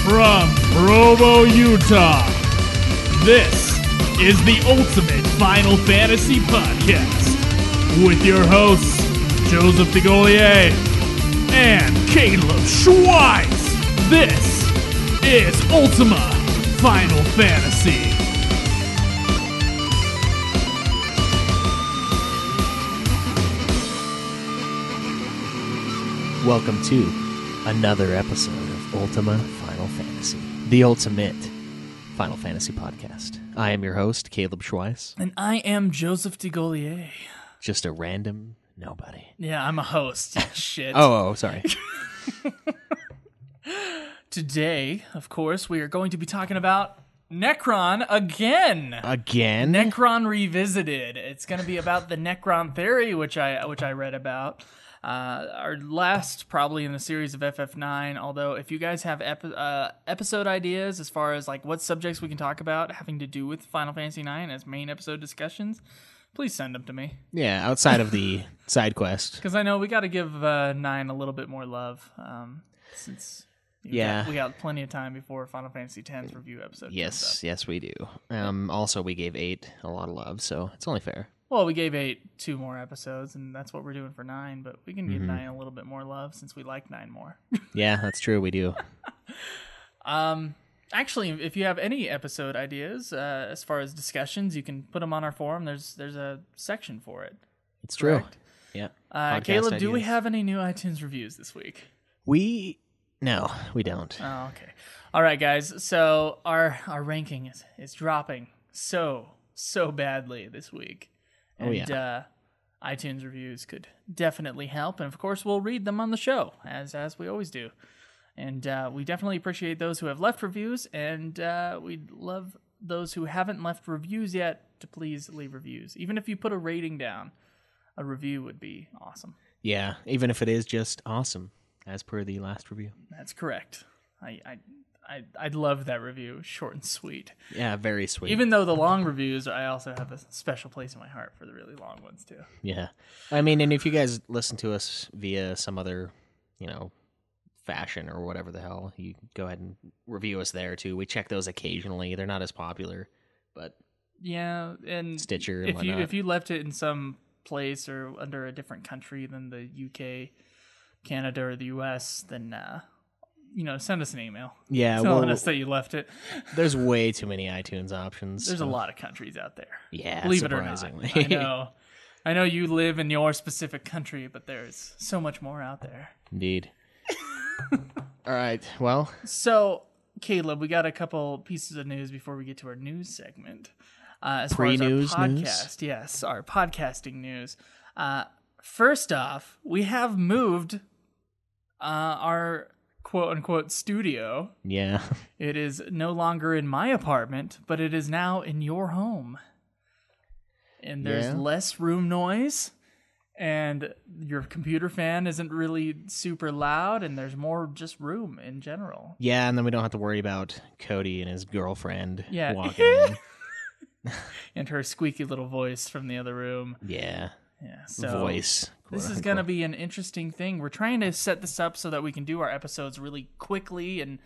From Provo, Utah, this is the Ultimate Final Fantasy Podcast with your hosts, Joseph DeGolier and Caleb Schweiss. This is Ultima Final Fantasy. Welcome to another episode of Ultima Final Fantasy, the Ultimate Final Fantasy Podcast. I am your host, Caleb Schweiss. And I am Joseph DeGolier. Just a random nobody. Yeah, I'm a host. Shit. Oh, sorry. Today, of course, we are going to be talking about Necron again. Again? Necron Revisited. It's going to be about the Necron Theory, which I read about. Our last probably in the series of FF9, although if you guys have episode ideas as far as like what subjects we can talk about having to do with Final Fantasy 9 as main episode discussions, please send them to me. Yeah, outside of the side quest. Because I know we got to give 9 a little bit more love since we got plenty of time before Final Fantasy X's review episode comes up. Yes, we do. Also, we gave 8 a lot of love, so it's only fair. Well, we gave 8 2 more episodes, and that's what we're doing for 9, but we can give 9 a little bit more love since we like 9 more. Yeah, that's true, we do. Actually, if you have any episode ideas as far as discussions, you can put them on our forum. There's a section for it. It's true. Correct? Yeah. Caleb, ideas. Do we have any new iTunes reviews this week? No, we don't. Oh, okay. All right, guys. So our ranking is dropping so badly this week. And iTunes reviews could definitely help. And, of course, we'll read them on the show, as we always do. And we definitely appreciate those who have left reviews. And we'd love those who haven't left reviews yet to please leave reviews. Even if you put a rating down, a review would be awesome. Yeah, even if it is just awesome, as per the last review. That's correct. I'd love that review, short and sweet. Yeah, very sweet. Even though the long reviews, I also have a special place in my heart for the really long ones, too. Yeah. I mean, and if you guys listen to us via some other, fashion or whatever the hell, you go ahead and review us there, too. We check those occasionally. They're not as popular, but... Yeah, and Stitcher and whatnot. If you left it in some place or under a different country than the UK, Canada, or the US, then... send us an email. Yeah, telling us that you left it. There's way too many iTunes options. There's a lot of countries out there. Yeah, believe it or not. I know you live in your specific country, but there's so much more out there. Indeed. All right. Well, so Caleb, we got a couple pieces of news before we get to our news segment. As Pre-news far as our news? podcast, yes, our podcasting news. First off, we have moved our quote-unquote studio. Yeah. It is no longer in my apartment, but it is now in your home. And there's less room noise, and your computer fan isn't really super loud, and there's more just room in general. Yeah, and then we don't have to worry about Cody and his girlfriend walking in. And her squeaky little voice from the other room. Yeah. Yeah, so voice. This is going to be an interesting thing. We're trying to set this up so that we can do our episodes really quickly and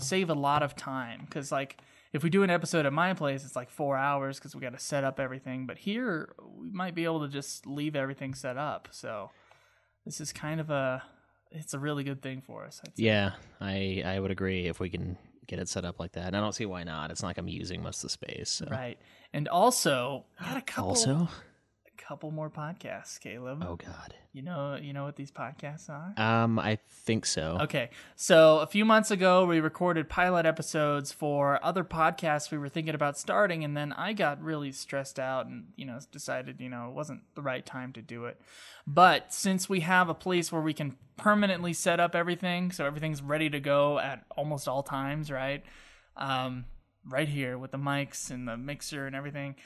save a lot of time. Because, if we do an episode at my place, it's 4 hours because we got to set up everything. But here, we might be able to just leave everything set up. So this is it's a really good thing for us. Yeah, I would agree if we can get it set up like that. And I don't see why not. It's not like I'm using most of the space. So. Right. And also, we got a couple... Also? Couple more podcasts, Caleb. Oh God. You know what these podcasts are? I think so. Okay. So a few months ago we recorded pilot episodes for other podcasts we were thinking about starting, and then I got really stressed out and, decided, it wasn't the right time to do it. But since we have a place where we can permanently set up everything, so everything's ready to go at almost all times, right? Right here with the mics and the mixer and everything,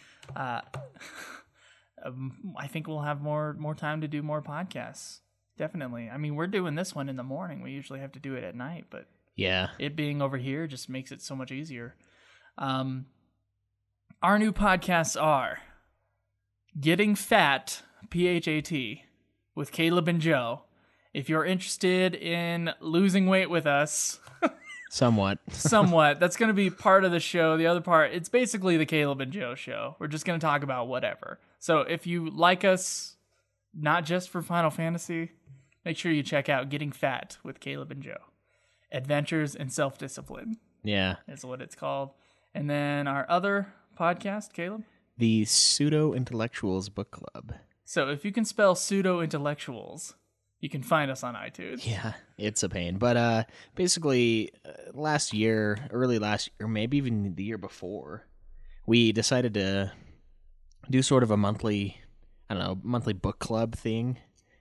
I think we'll have more time to do more podcasts. Definitely. I mean, we're doing this one in the morning. We usually have to do it at night, but yeah, it being over here just makes it so much easier. Our new podcasts are Getting Fat, PHAT, with Caleb and Joe, if you're interested in losing weight with us, somewhat, that's going to be part of the show. The other part, it's basically the Caleb and Joe show. We're just going to talk about whatever. So if you like us, not just for Final Fantasy, make sure you check out Getting Fat with Caleb and Joe. Adventures in Self-Discipline. Yeah. Is what it's called. And then our other podcast, Caleb? The Pseudo-Intellectuals Book Club. So if you can spell pseudo-intellectuals, you can find us on iTunes. Yeah, it's a pain. But basically, early last year, maybe even the year before, we decided to do sort of a monthly book club thing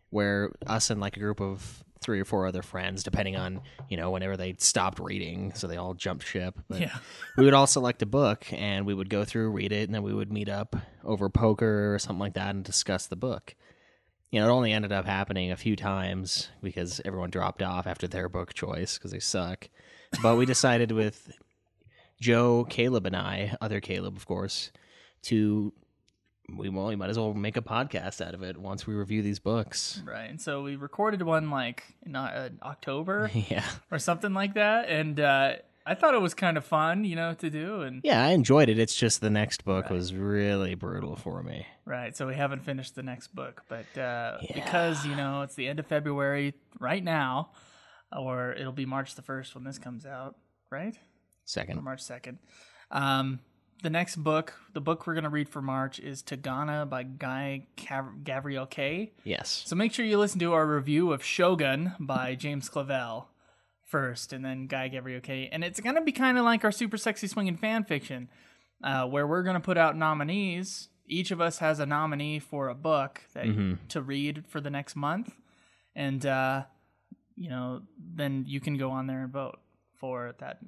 where us and like a group of 3 or 4 other friends, depending on, whenever they stopped reading, so they all jumped ship. But we would all select a book, and we would go through, read it, and then we would meet up over poker or something like that and discuss the book. It only ended up happening a few times because everyone dropped off after their book choice because they suck. But we decided with Joe, Caleb, and I, other Caleb, of course, we might as well make a podcast out of it once we review these books. Right. And so we recorded one like in October or something like that. And I thought it was kind of fun, to do. And yeah, I enjoyed it. It's just the next book was really brutal for me. Right. So we haven't finished the next book. But because, it's the end of February right now, or it'll be March the 1st when this comes out, right? 2nd. Or March 2nd. The next book, the book we're going to read for March, is Tigana by Guy Gavriel Kay. Yes. So make sure you listen to our review of Shogun by James Clavell first, and then Guy Gavriel Kay. And it's going to be kind of like our Super Sexy Swinging fan fiction, where we're going to put out nominees. Each of us has a nominee for a book that to read for the next month. And, then you can go on there and vote for that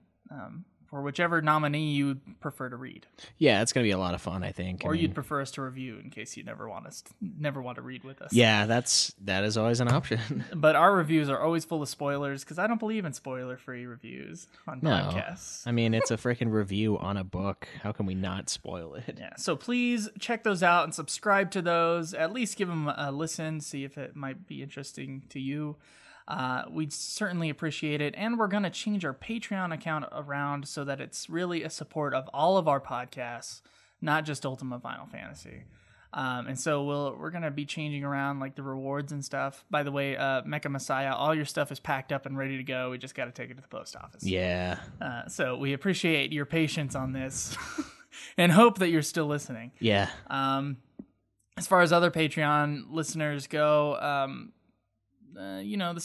for whichever nominee you prefer to read. Yeah, it's going to be a lot of fun, I think. Or you'd prefer us to review in case you never want to read with us. Yeah, that is always an option. But our reviews are always full of spoilers because I don't believe in spoiler-free reviews on podcasts. I mean, it's a freaking review on a book. How can we not spoil it? Yeah, so please check those out and subscribe to those. At least give them a listen, see if it might be interesting to you. We'd certainly appreciate it, and we're going to change our Patreon account around so that it's really a support of all of our podcasts, not just Ultimate Final Fantasy. And so we're going to be changing around like the rewards and stuff. By the way, Mecha Messiah, all your stuff is packed up and ready to go. We just got to take it to the post office. Yeah. So we appreciate your patience on this and hope that you're still listening. Yeah. As far as other Patreon listeners go, the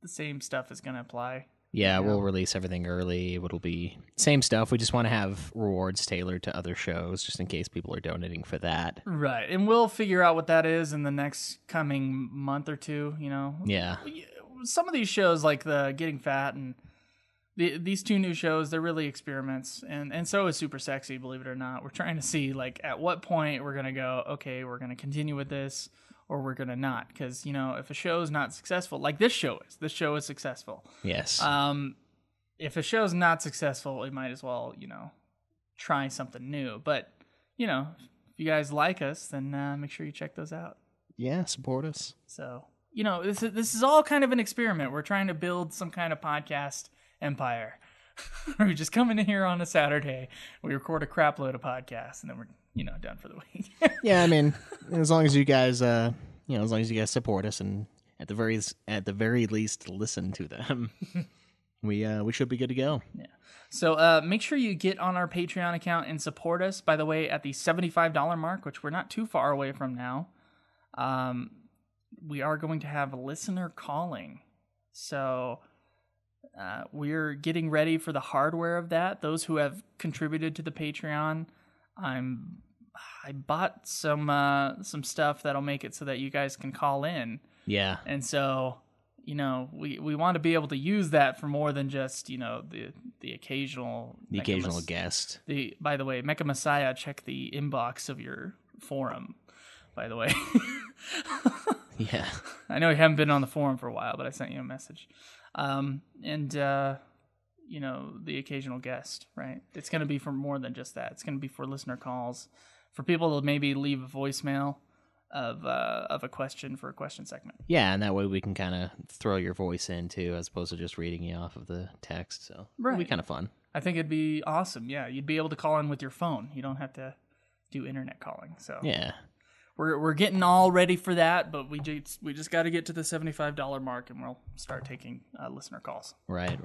same stuff is going to apply. Yeah, we'll release everything early. It'll be same stuff. We just want to have rewards tailored to other shows just in case people are donating for that. Right. And we'll figure out what that is in the next coming month or two, Yeah. Some of these shows like the Getting Fat and these 2 new shows, they're really experiments. And so is Super Sexy, believe it or not. We're trying to see like at what point we're going to go, okay, we're going to continue with this. Or we're going to not. Because, if a show is not successful, like this show is successful. Yes. If a show's not successful, we might as well, try something new. But, if you guys like us, then make sure you check those out. Yeah, support us. So, this is all kind of an experiment. We're trying to build some kind of podcast empire. We just come in here on a Saturday, we record a crap load of podcasts, and then we're done for the week. Yeah, I mean, as long as you guys support us and at the very least listen to them, we should be good to go. Yeah. So make sure you get on our Patreon account and support us. By the way, at the $75 mark, which we're not too far away from now, we are going to have listener calling. So we're getting ready for the hardware of that. Those who have contributed to the Patreon, I bought some stuff that'll make it so that you guys can call in. Yeah. And so, we want to be able to use that for more than just, the occasional guest. By the way, Mecha Messiah, check the inbox of your forum, by the way. Yeah. I know you haven't been on the forum for a while, but I sent you a message. The occasional guest, right? It's going to be for more than just that. It's going to be for listener calls, for people to maybe leave a voicemail, a question for a question segment. Yeah, and that way we can kind of throw your voice in too, as opposed to just reading you off of the text. So it'll be kind of fun. I think it'd be awesome. Yeah, you'd be able to call in with your phone. You don't have to do internet calling. So yeah, we're getting all ready for that, but we just got to get to the $75 mark, and we'll start taking listener calls. Right.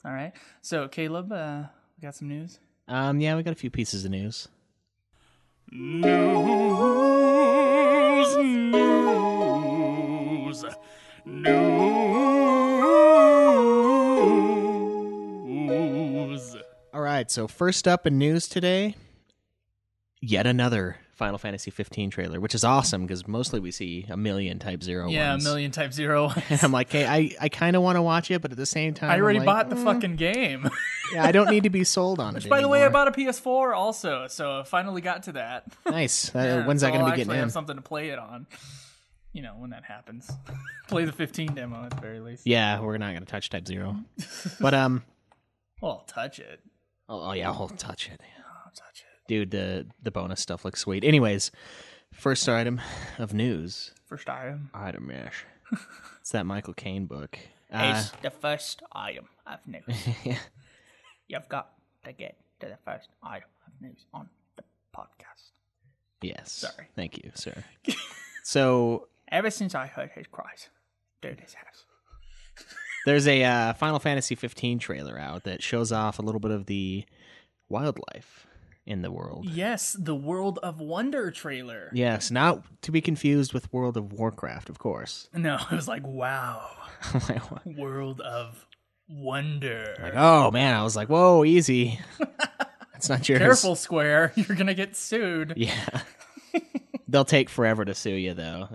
All right. So Caleb, we got some news. Yeah, we got a few pieces of news. News. All right, so first up in news today, yet another Final Fantasy 15 trailer, which is awesome because mostly we see a million Type 0 Yeah, ones. a million Type 0 ones. And I'm like, hey, I kind of want to watch it, but at the same time, I already bought the fucking game. Yeah, I don't need to be sold on it By the way, I anymore. bought a PS4 also, so I finally got to that. Nice. Yeah, When's that going to be getting I in? have something to play it on. You know, when that happens. Play the 15 demo at the very least. Yeah, we're not going to touch Type 0. But, well, I'll touch it. Oh yeah, I'll touch it. I'll touch it. Dude, the bonus stuff looks sweet. Anyways, first item of news. First item. Item mash. It's that Michael Caine book. It's the first item of news. Yeah. You've got to get to the first item of news on the podcast. Yes. Sorry. Thank you, sir. So, ever since I heard his cries through this house. there's a Final Fantasy 15 trailer out that shows off a little bit of the wildlife in the world. Yes, the World of Wonder trailer. Yes, not to be confused with World of Warcraft, of course. No, it was like, wow. Like, what? World of Wonder. Like, oh man, I was like, whoa, easy. That's not yours. Careful, Square. You're going to get sued. Yeah. They'll take forever to sue you, though.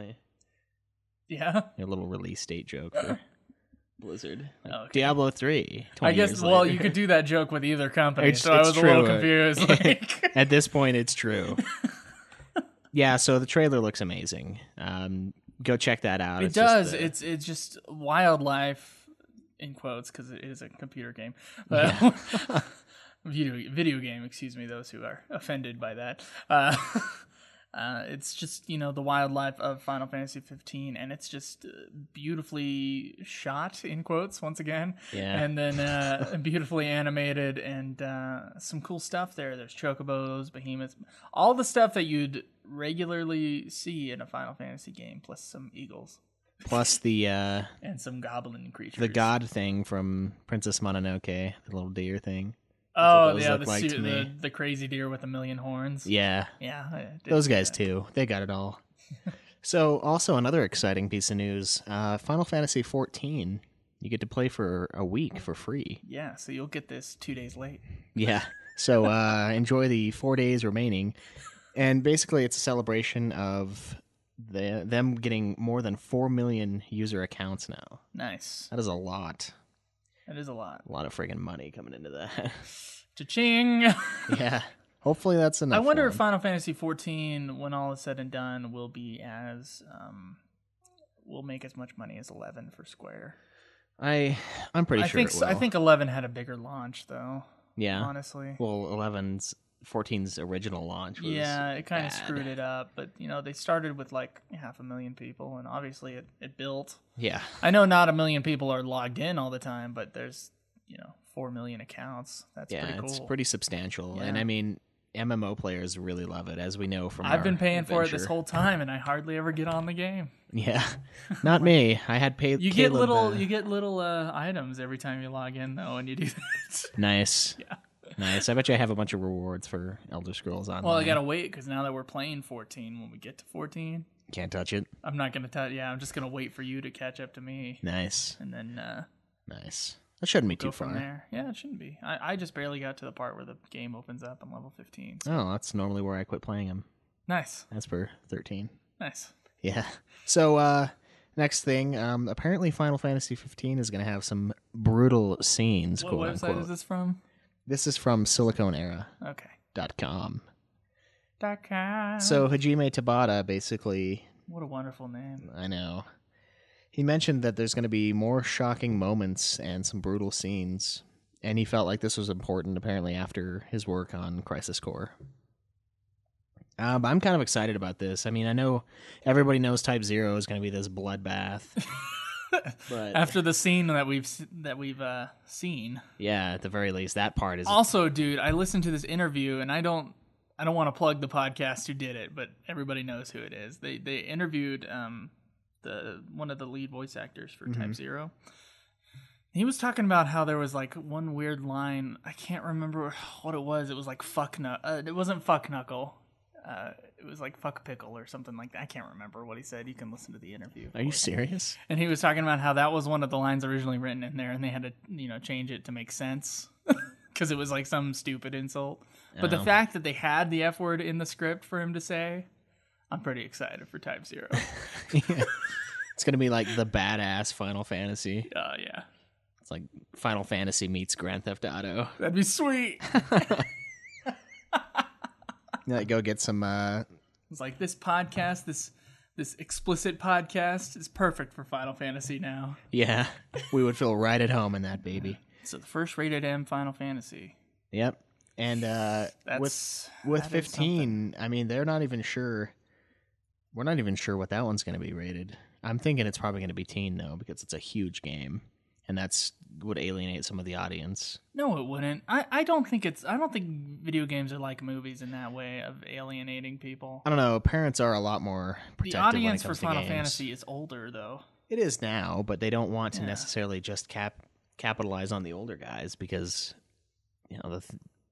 Yeah? A little release date joke for Blizzard. Like, Okay. Diablo 3. I guess, years well, later. you could do that joke with either company, It's so I was true. a little confused. Like... At this point, it's true. Yeah, so the trailer looks amazing. Go check that out. It does. It's just wildlife, in quotes, because it is a computer game. But video game, excuse me, those who are offended by that. It's just, the wildlife of Final Fantasy 15, and it's just beautifully shot, in quotes, once again. Yeah. And then beautifully animated, and some cool stuff there. There's chocobos, behemoths, all the stuff that you'd regularly see in a Final Fantasy game, plus some eagles. Plus the And some goblin creatures. the god thing from Princess Mononoke, the little deer thing. Oh, those yeah, look like to me. the crazy deer with a million horns. Yeah. Yeah. I did Those see guys that. too. They got it all. So also another exciting piece of news, Final Fantasy 14, you get to play for a week for free. Yeah, so you'll get this 2 days late. Yeah. So enjoy the 4 days remaining. And basically it's a celebration of them getting more than 4 million user accounts now. Nice. That is a lot. That is a lot. A lot of friggin' money coming into that. Cha-ching! Yeah. Hopefully that's enough. I wonder for if 'em. Final Fantasy 14, when all is said and done, will be as will make as much money as 11 for Square. I'm pretty sure it will. I think 11 had a bigger launch, though. Yeah. Honestly. Well, 14's original launch was Yeah, it kind of bad. screwed it up, but they started with like 500,000 people, and obviously it built. Yeah. I know not 1 million people are logged in all the time, but there's 4 million accounts. That's pretty cool. It's pretty substantial. Yeah. And I mean, MMO players really love it, as we know from I've our been paying for it this adventure. whole time, and I hardly ever get on the game. Yeah. Not me. I had paid You Caleb, get little items every time you log in, though, and you do that. Nice. Yeah. Nice. I bet you I have a bunch of rewards for Elder Scrolls Online. Well, I gotta wait because now that we're playing 14, when we get to 14, Can't touch it. I'm not gonna tell. Yeah, I'm just gonna wait for you to catch up to me, Nice. and then Nice. That shouldn't be go too far. from there. Yeah, it shouldn't be. I just barely got to the part where the game opens up. I'm level 15. So. Oh, that's normally where I quit playing them. Nice, That's for 13. nice. Yeah. So, next thing, apparently Final Fantasy 15 is going to have some brutal scenes, What quote website unquote. is this from? This is from siliconeera.com. Okay. So Hajime Tabata basically, What a wonderful name. I know, he mentioned that there's going to be more shocking moments and some brutal scenes, and he felt like this was important apparently after his work on Crisis Core. But I'm kind of excited about this. I mean, I know everybody knows Type 0 is going to be this bloodbath. But after the scene that we've seen. Yeah, at the very least, that part is... Also, dude, I listened to this interview, and I don't want to plug the podcast who did it, but everybody knows who it is. They interviewed one of the lead voice actors for Type 0. He was talking about how there was like one weird line. I can't remember what it was. It was like it wasn't fuck knuckle. It was like fuck pickle or something like that. I can't remember what he said. You can listen to the interview. Are you serious? And he was talking about how that was one of the lines originally written in there, and they had to, change it to make sense because it was like some stupid insult. But the fact that they had the F word in the script for him to say, I'm pretty excited for Type 0. Yeah. It's gonna be like the badass Final Fantasy. Yeah. It's like Final Fantasy meets Grand Theft Auto. That'd be sweet. Go get some... It's like this podcast, this explicit podcast is perfect for Final Fantasy now. Yeah, we would feel right at home in that baby. So the first rated M Final Fantasy. Yep. And with 15, I mean, they're not even sure. We're not even sure what that one's going to be rated. I'm thinking it's probably going to be teen, though, because it's a huge game. And that's would alienate some of the audience. No, it wouldn't. I don't think video games are like movies in that way of alienating people. I don't know. Parents are a lot more protective. The audience when it comes for Final to games. Fantasy is older, though. It is now, but they don't want to necessarily just capitalize on the older guys because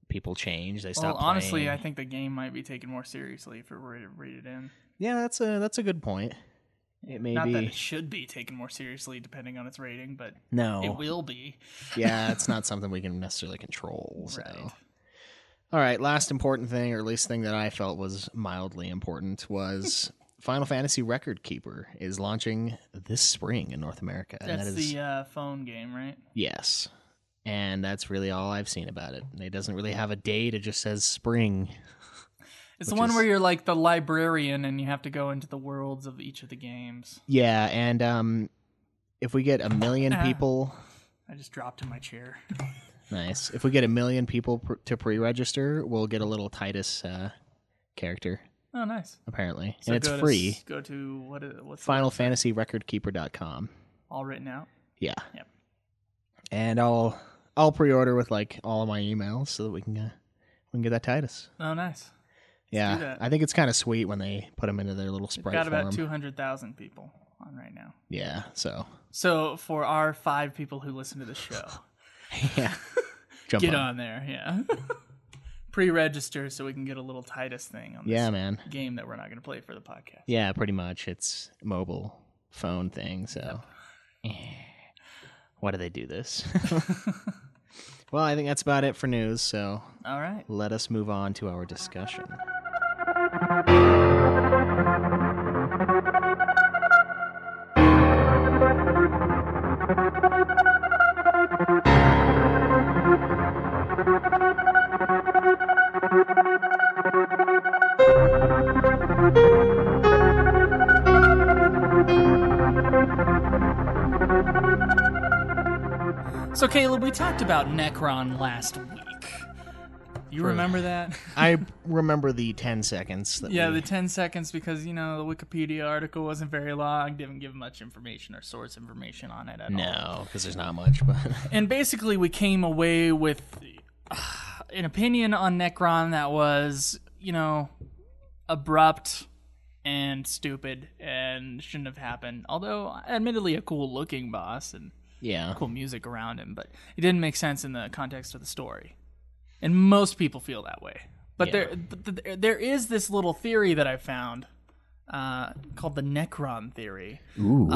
people change. They stop. Well, honestly, playing. I think the game might be taken more seriously if it were rated M. Yeah, that's a good point. It may Not be. that it should be taken more seriously depending on its rating, but no, it will be. Yeah, it's not something we can necessarily control. So, Right. All right, last important thing, or at least thing that I felt was mildly important, was Final Fantasy Record Keeper is launching this spring in North America. That's and that is, the phone game, right? Yes. And that's really all I've seen about it. It doesn't really have a date. It just says spring. It's the one where you're like the librarian and you have to go into the worlds of each of the games. Yeah, and if we get 1 million people... I just dropped in my chair. Nice. If we get 1 million people to pre-register, we'll get a little Titus character. Oh, nice. Apparently. So and it's free. Go to what's FinalFantasyRecordKeeper.com. all written out? Yeah. Yep. And I'll pre-order with like all of my emails so that we can get that Titus. Oh, nice. Yeah, do that. I think it's kind of sweet when they put them into their little sprite Got form. about 200,000 people on right now. Yeah, So for our 5 people who listen to the show, yeah, get on there. Yeah, pre-register so we can get a little Titus thing on this game that we're not going to play for the podcast. Yeah, pretty much. It's a mobile phone thing. So, why do they do this? Well, I think that's about it for news. So, all right, let us move on to our discussion. So, Caleb, we talked about Necron last week. You remember that? I remember the 10 seconds. The 10 seconds because, the Wikipedia article wasn't very long. Didn't give much information or source information on it at all. No, because there's not much. But And basically, we came away with an opinion on Necron that was, abrupt and stupid and shouldn't have happened. Although, admittedly, a cool-looking boss and cool music around him, but it didn't make sense in the context of the story. And most people feel that way. But there is this little theory that I found called the Necron Theory. Ooh.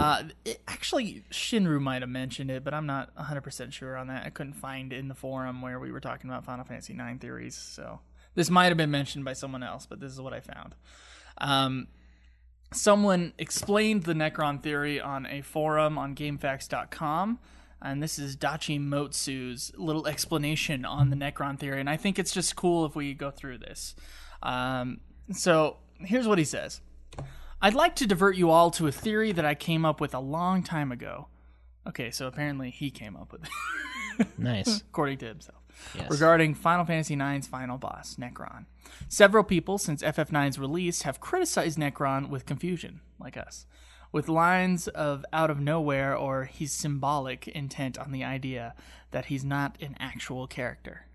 Actually, Shinru might have mentioned it, but I'm not 100% sure on that. I couldn't find in the forum where we were talking about Final Fantasy IX theories. So this might have been mentioned by someone else, but this is what I found. Someone explained the Necron Theory on a forum on GameFAQs.com. And this is Dachi Motsu's little explanation on the Necron Theory. And I think it's just cool if we go through this. So here's what he says. I'd like to divert you all to a theory that I came up with a long time ago. Okay, so apparently he came up with it. Nice. According to himself. Yes. Regarding Final Fantasy IX's final boss, Necron. Several people since FF9's release have criticized Necron with confusion, like us, with lines of out of nowhere or he's symbolic intent on the idea that he's not an actual character.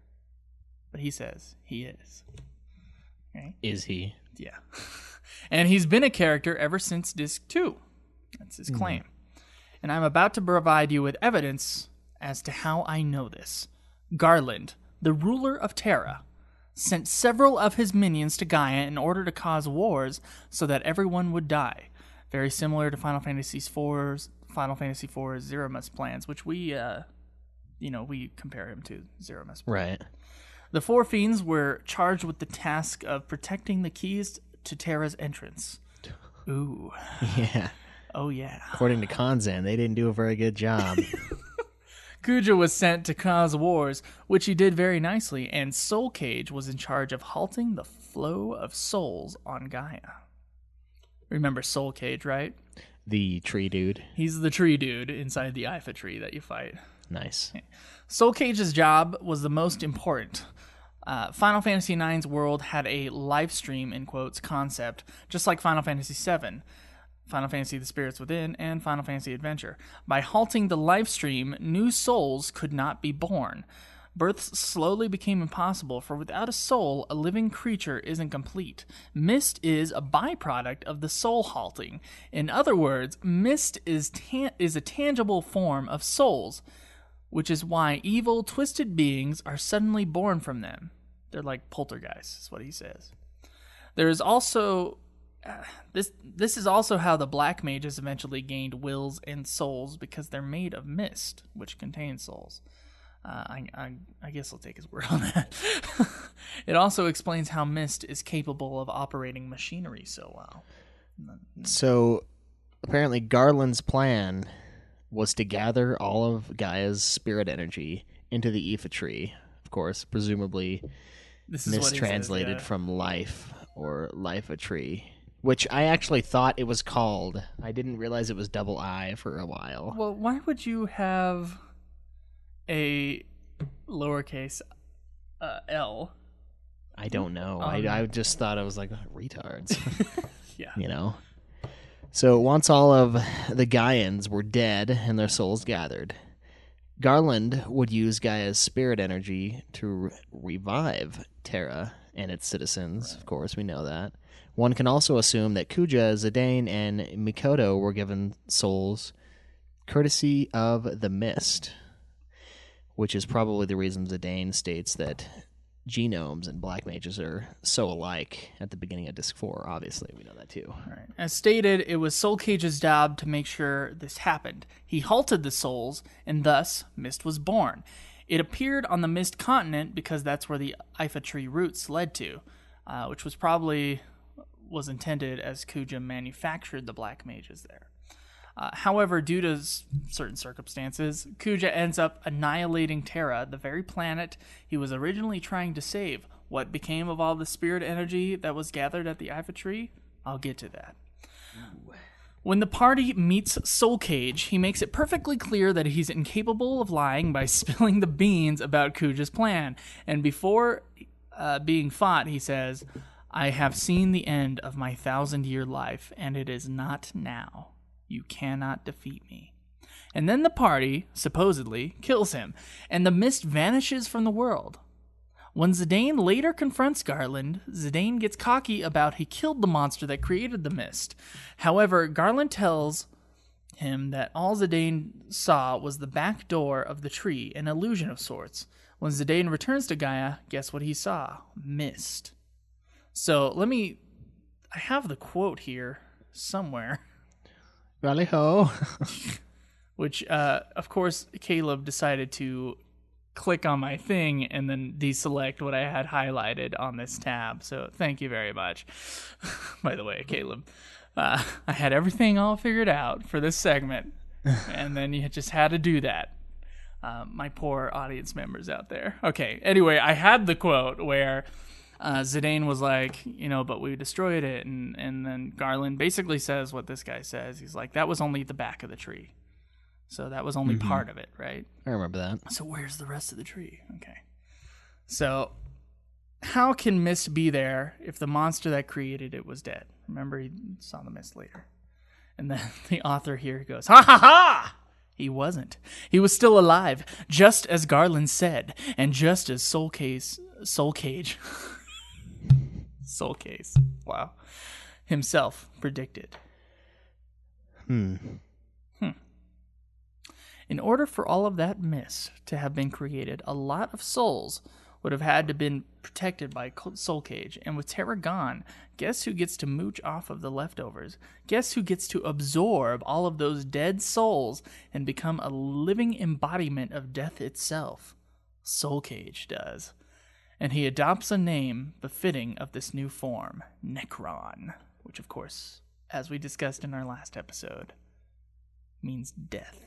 But he says he is. Okay? Is he? Yeah. And he's been a character ever since Disc 2. That's his claim. And I'm about to provide you with evidence as to how I know this. Garland, the ruler of Terra, sent several of his minions to Gaia in order to cause wars so that everyone would die. Very similar to Final Fantasy IV's Zeromus plans, which we compare him to Zeromus. Right. The four fiends were charged with the task of protecting the keys to Terra's entrance. Ooh. Yeah. Oh, yeah. According to Kanzan, they didn't do a very good job. Kuja was sent to cause wars, which he did very nicely, and Soul Cage was in charge of halting the flow of souls on Gaia. Remember Soul Cage, right? The tree dude. He's the tree dude inside the Ifa tree that you fight. Nice. Soul Cage's job was the most important. Final Fantasy IX's world had a live stream, in quotes, concept, just like Final Fantasy VII, Final Fantasy The Spirits Within, and Final Fantasy Adventure. By halting the live stream, new souls could not be born. Births slowly became impossible, for without a soul, a living creature isn't complete. Mist is a byproduct of the soul halting. In other words, mist is a tangible form of souls, which is why evil, twisted beings are suddenly born from them. They're like poltergeists, is what he says. There is also... This is also how the black mages eventually gained wills and souls, because they're made of mist, which contains souls. I guess I'll take his word on that. It also explains how mist is capable of operating machinery so well. So, apparently Garland's plan was to gather all of Gaia's spirit energy into the Aoife tree. Of course, presumably this is mistranslated says, yeah. from life or life a tree. Which I actually thought it was called. I didn't realize it was double I for a while. Well, why would you have a lowercase L? I don't know. I just thought I was like, retards. Yeah. You know? So once all of the Gaians were dead and their souls gathered, Garland would use Gaia's spirit energy to revive Terra and its citizens. Right. Of course, we know that. One can also assume that Kuja, Zidane, and Mikoto were given souls courtesy of the mist, which is probably the reason Zidane states that genomes and black mages are so alike at the beginning of Disc 4. Obviously, we know that too. Right. As stated, it was Soul Cage's job to make sure this happened. He halted the souls, and thus, Mist was born. It appeared on the Mist continent because that's where the Ifa tree roots led to, which was intended as Kuja manufactured the black mages there. However, due to certain circumstances, Kuja ends up annihilating Terra, the very planet he was originally trying to save. What became of all the spirit energy that was gathered at the Ifa tree? I'll get to that. Ooh. When the party meets Soul Cage, he makes it perfectly clear that he's incapable of lying by spilling the beans about Kuja's plan. And before being fought, he says, "I have seen the end of my 1,000-year life, and it is not now. You cannot defeat me." And then the party, supposedly, kills him, and the mist vanishes from the world. When Zidane later confronts Garland, Zidane gets cocky about he killed the monster that created the mist. However, Garland tells him that all Zidane saw was the back door of the tree, an illusion of sorts. When Zidane returns to Gaia, guess what he saw? Mist. So I have the quote here somewhere. Rally ho. Which, of course, Caleb decided to click on my thing and then deselect what I had highlighted on this tab. So thank you very much. By the way, Caleb, I had everything all figured out for this segment, and then you just had to do that. My poor audience members out there. Okay, anyway, I had the quote where Zidane was like, but we destroyed it, and then Garland basically says what this guy says. He's like, that was only the back of the tree. So that was only part of it, right? I remember that. So where's the rest of the tree? Okay. So how can mist be there if the monster that created it was dead? Remember, he saw the mist later. And then the author here goes, ha ha ha! He wasn't. He was still alive, just as Garland said, and just as Soul Case, wow, himself predicted. In order for all of that mist to have been created, a lot of souls would have had to been protected by Soul Cage. And with Terra gone, guess who gets to mooch off of the leftovers? Guess who gets to absorb all of those dead souls and become a living embodiment of death itself? Soul Cage does. And he adopts a name befitting of this new form, Necron, which of course, as we discussed in our last episode, means death.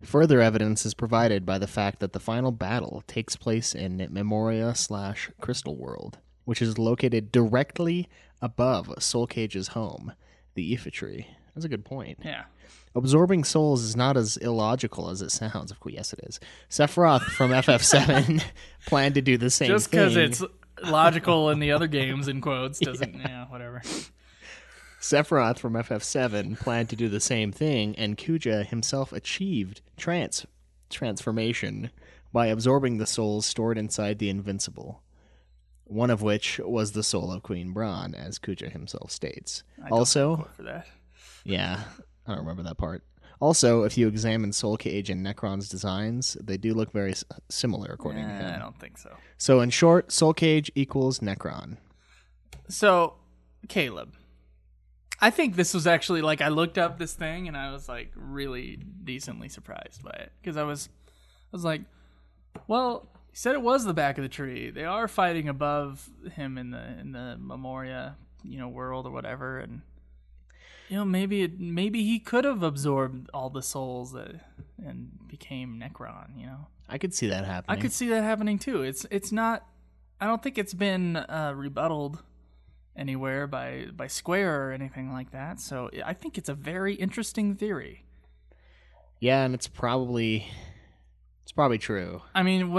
Further evidence is provided by the fact that the final battle takes place in Memoria/Crystal World, which is located directly above Soul Cage's home, the Aoife Tree. That's a good point. Yeah. Absorbing souls is not as illogical as it sounds. Of course, yes, it is. Sephiroth from FF7 planned to do the same thing. Just because it's logical in the other games, in quotes, doesn't, whatever. Sephiroth from FF7 planned to do the same thing, and Kuja himself achieved transformation by absorbing the souls stored inside the Invincible, one of which was the soul of Queen Braun, as Kuja himself states. Also, for that. Yeah, I don't remember that part. Also, if you examine Soul Cage and Necron's designs, they do look very similar, according to him. I don't think so. So, in short, Soul Cage equals Necron. So, Caleb, I think this was actually, I looked up this thing, and I was, really decently surprised by it. Because I was like, well, he said it was the back of the tree. They are fighting above him in the Memoria, world or whatever, and, maybe he could have absorbed all the souls and became Necron, I could see that happening. I could see that happening, too. It's not, I don't think it's been rebutted anywhere by Square or anything like that. So I think it's a very interesting theory. Yeah, and it's probably true. I mean,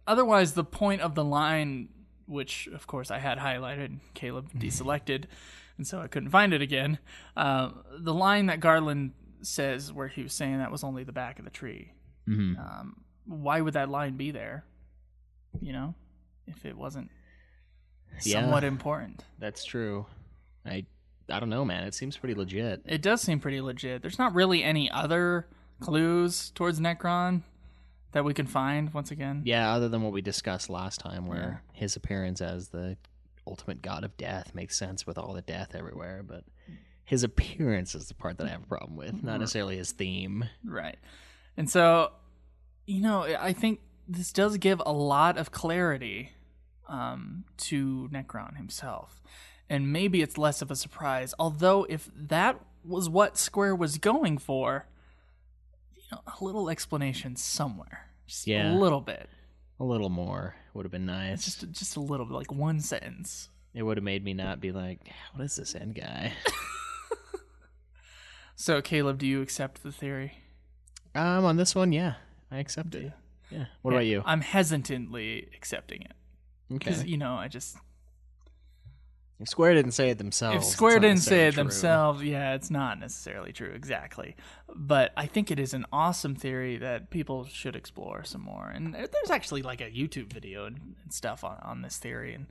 otherwise the point of the line, which of course I had highlighted, Caleb deselected, and so I couldn't find it again. The line that Garland says, where he was saying that was only the back of the tree. Mm-hmm. Why would that line be there? If it wasn't somewhat important. That's true. I don't know, man. It seems pretty legit. It does seem pretty legit. There's not really any other clues towards Necron that we can find, once again. Yeah, other than what we discussed last time, where his appearance as the ultimate god of death makes sense with all the death everywhere, but his appearance is the part that I have a problem with, not necessarily his theme. Right. And so, I think this does give a lot of clarity to Necron himself. And maybe it's less of a surprise. Although, if that was what Square was going for, a little explanation somewhere. Just a little bit. A little more would have been nice. Just a little bit, one sentence. It would have made me not be like, what is this end guy? So, Caleb, do you accept the theory? On this one, yeah. I accept it. Yeah. What about you? I'm hesitantly accepting it. Okay. Because, If Square didn't say it themselves. If Square didn't say it themselves, it's not necessarily true, exactly. But I think it is an awesome theory that people should explore some more. And there's actually a YouTube video and stuff on this theory. And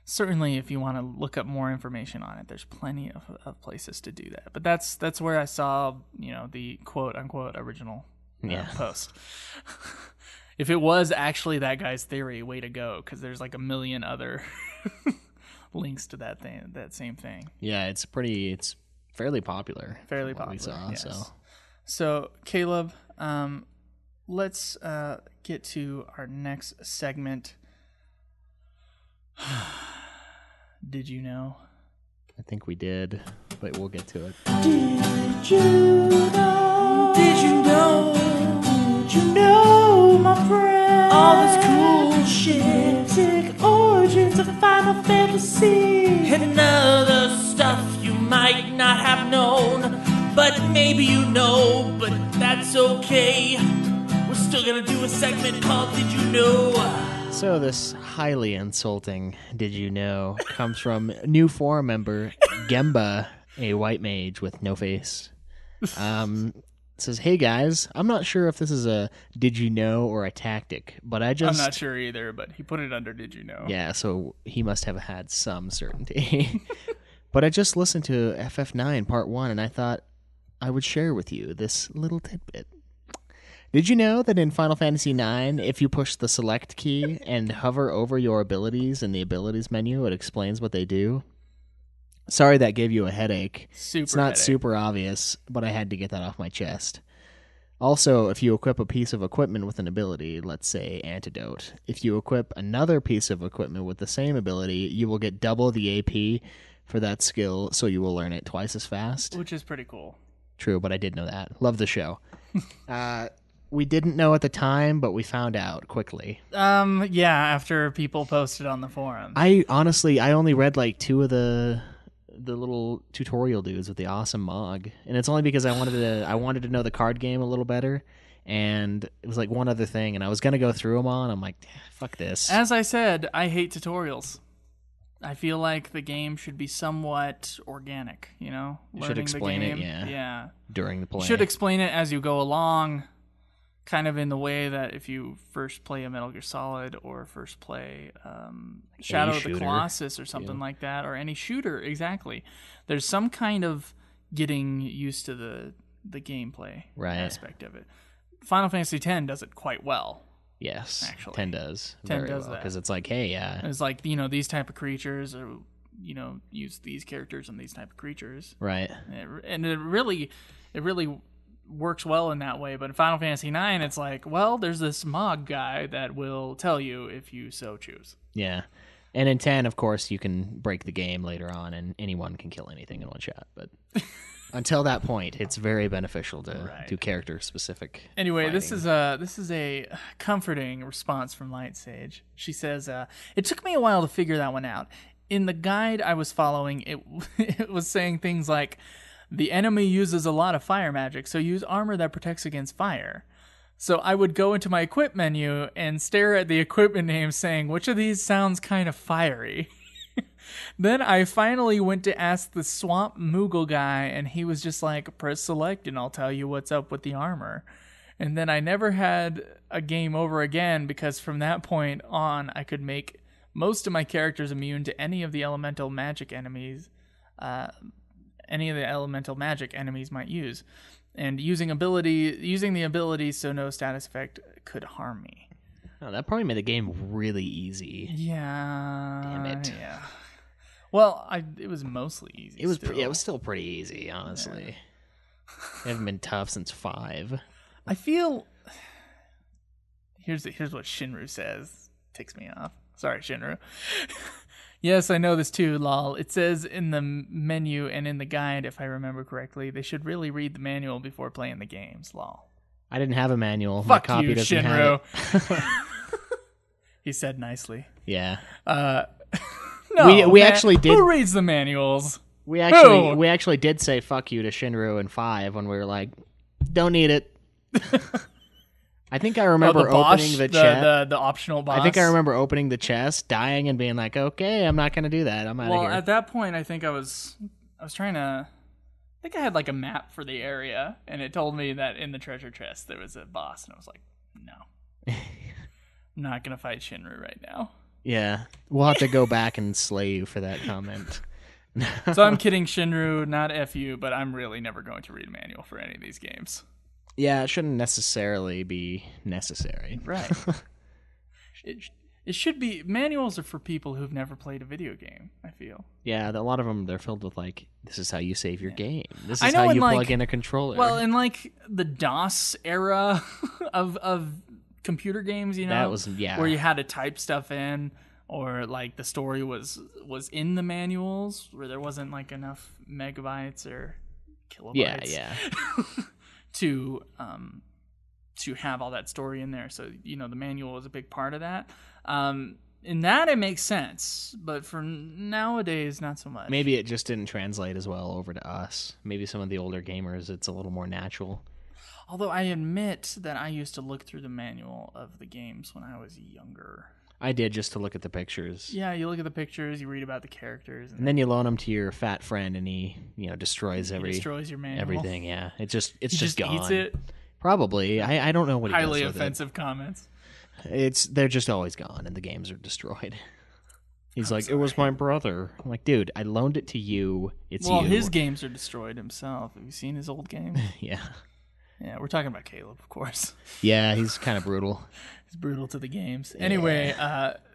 certainly if you want to look up more information on it, there's plenty of places to do that. But that's where I saw, the quote-unquote original post. If it was actually that guy's theory, way to go, because there's a million other links to that same thing. Yeah, it's fairly popular. Fairly popular. We saw, yes. So Caleb, let's get to our next segment. Did you know? I think we did, but we'll get to it. Did you know? Did you know? Did you know, my friend? All this cool shit, sick origins of Final Fantasy, and other stuff you might not have known. but maybe you know, but that's okay. We're still gonna do a segment called Did You Know? So this highly insulting Did You Know comes from new forum member Gemba, a white mage with no face. It says, "Hey guys, I'm not sure if this is a Did You Know or a tactic, but I'm not sure either, but he put it under Did You Know. Yeah, so he must have had some certainty. But I just listened to FF9 Part 1, and I thought I would share with you this little tidbit. Did you know that in Final Fantasy IX, if you push the select key and hover over your abilities in the abilities menu, it explains what they do? Sorry that gave you a headache. It's not super obvious, but I had to get that off my chest. Also, if you equip a piece of equipment with an ability, let's say Antidote, if you equip another piece of equipment with the same ability, you will get double the AP for that skill, so you will learn it twice as fast. Which is pretty cool. True, but I did know that. Love the show. We didn't know at the time, but we found out quickly. Yeah, after people posted on the forum. I only read like 2 of the little tutorial dudes with the awesome mog, and it's only because I wanted to know the card game a little better, and it was like one other thing, and I was gonna go through them all, and I'm like, fuck this. As I said, I hate tutorials. I feel like the game should be somewhat organic, you know? You should explain it, yeah. During the play. You should explain it as you go along, kind of in the way that if you first play a Metal Gear Solid or first play Shadow of the Colossus or something like that, or any shooter, exactly. There's some kind of getting used to the gameplay aspect of it. Final Fantasy X does it quite well. Yes, actually. 10 does. 10 very does well, that. It's like, hey, yeah. It's like, you know, these type of creatures, or, you know, use these characters and these type of creatures. Right. And it really works well in that way. But in Final Fantasy IX, it's like, well, there's this Mog guy that will tell you if you so choose. Yeah. And in 10, of course, you can break the game later on, and anyone can kill anything in one shot. But until that point, it's very beneficial to do character-specific Anyway, fighting. this is a comforting response from Light Sage. She says, it took me a while to figure that one out. In the guide I was following, it was saying things like, the enemy uses a lot of fire magic, so use armor that protects against fire. So I would go into my equip menu and stare at the equipment name saying, which of these sounds kind of fiery? Then I finally went to ask the Swamp Moogle guy, and he was just like, press select and I'll tell you what's up with the armor. And then I never had a game over again, because from that point on, I could make most of my characters immune to any of the elemental magic enemies might use. And using the ability so no status effect could harm me. Oh, that probably made the game really easy. Yeah. Damn it. Yeah. Well, it was mostly easy. It was still pretty easy, honestly. Yeah. It hasn't been tough since 5. I feel. Here's what Shinru says. Ticks me off. Sorry, Shinru. Yes, I know this too, lol. It says in the menu and in the guide, if I remember correctly, they should really read the manual before playing the games, lol. I didn't have a manual. Fuck my copy you, doesn't Shinru. have it. He said nicely. Yeah. No, we actually did. Who reads the manuals? We actually did say fuck you to Shinru in 5 when we were like, don't need it. I think I remember opening the chest. The optional boss. I think I remember opening the chest, dying, and being like, okay, I'm not going to do that. I'm out of here. Well, at that point, I think I was trying to. I think I had like a map for the area, and it told me that in the treasure chest there was a boss, and I was like, no. I'm not going to fight Shinru right now. Yeah. We'll have to go back and slay you for that comment. So I'm kidding, Shinru, not F you, but I'm really never going to read a manual for any of these games. Yeah, it shouldn't necessarily be necessary. Right. It should be. Manuals are for people who've never played a video game, I feel. Yeah, a lot of them, they're filled with like, this is how you save your game. This is how you plug in a controller. Well, in like the DOS era of computer games, you know, that was where you had to type stuff in, or like the story was in the manuals where there wasn't like enough megabytes or kilobytes. Yeah. to have all that story in there. So, you know, the manual was a big part of that. in that it makes sense, but for nowadays, not so much. Maybe it just didn't translate as well over to us. Maybe some of the older gamers, it's a little more natural. Although I admit that I used to look through the manual of the games when I was younger. I did, just to look at the pictures. Yeah, you look at the pictures, you read about the characters, and then you loan them to your fat friend, and he, destroys destroys your manual. everything. Yeah, it's just gone. Eats it. Probably. I don't know what he highly does with offensive comments. They're just always gone, and the games are destroyed. He's like, sorry. It was my brother. I'm like, dude, I loaned it to you. It's well, you. His games are destroyed himself. Have you seen his old games? Yeah. Yeah, we're talking about Caleb, of course. Yeah, he's kind of brutal. He's brutal to the games. Anyway,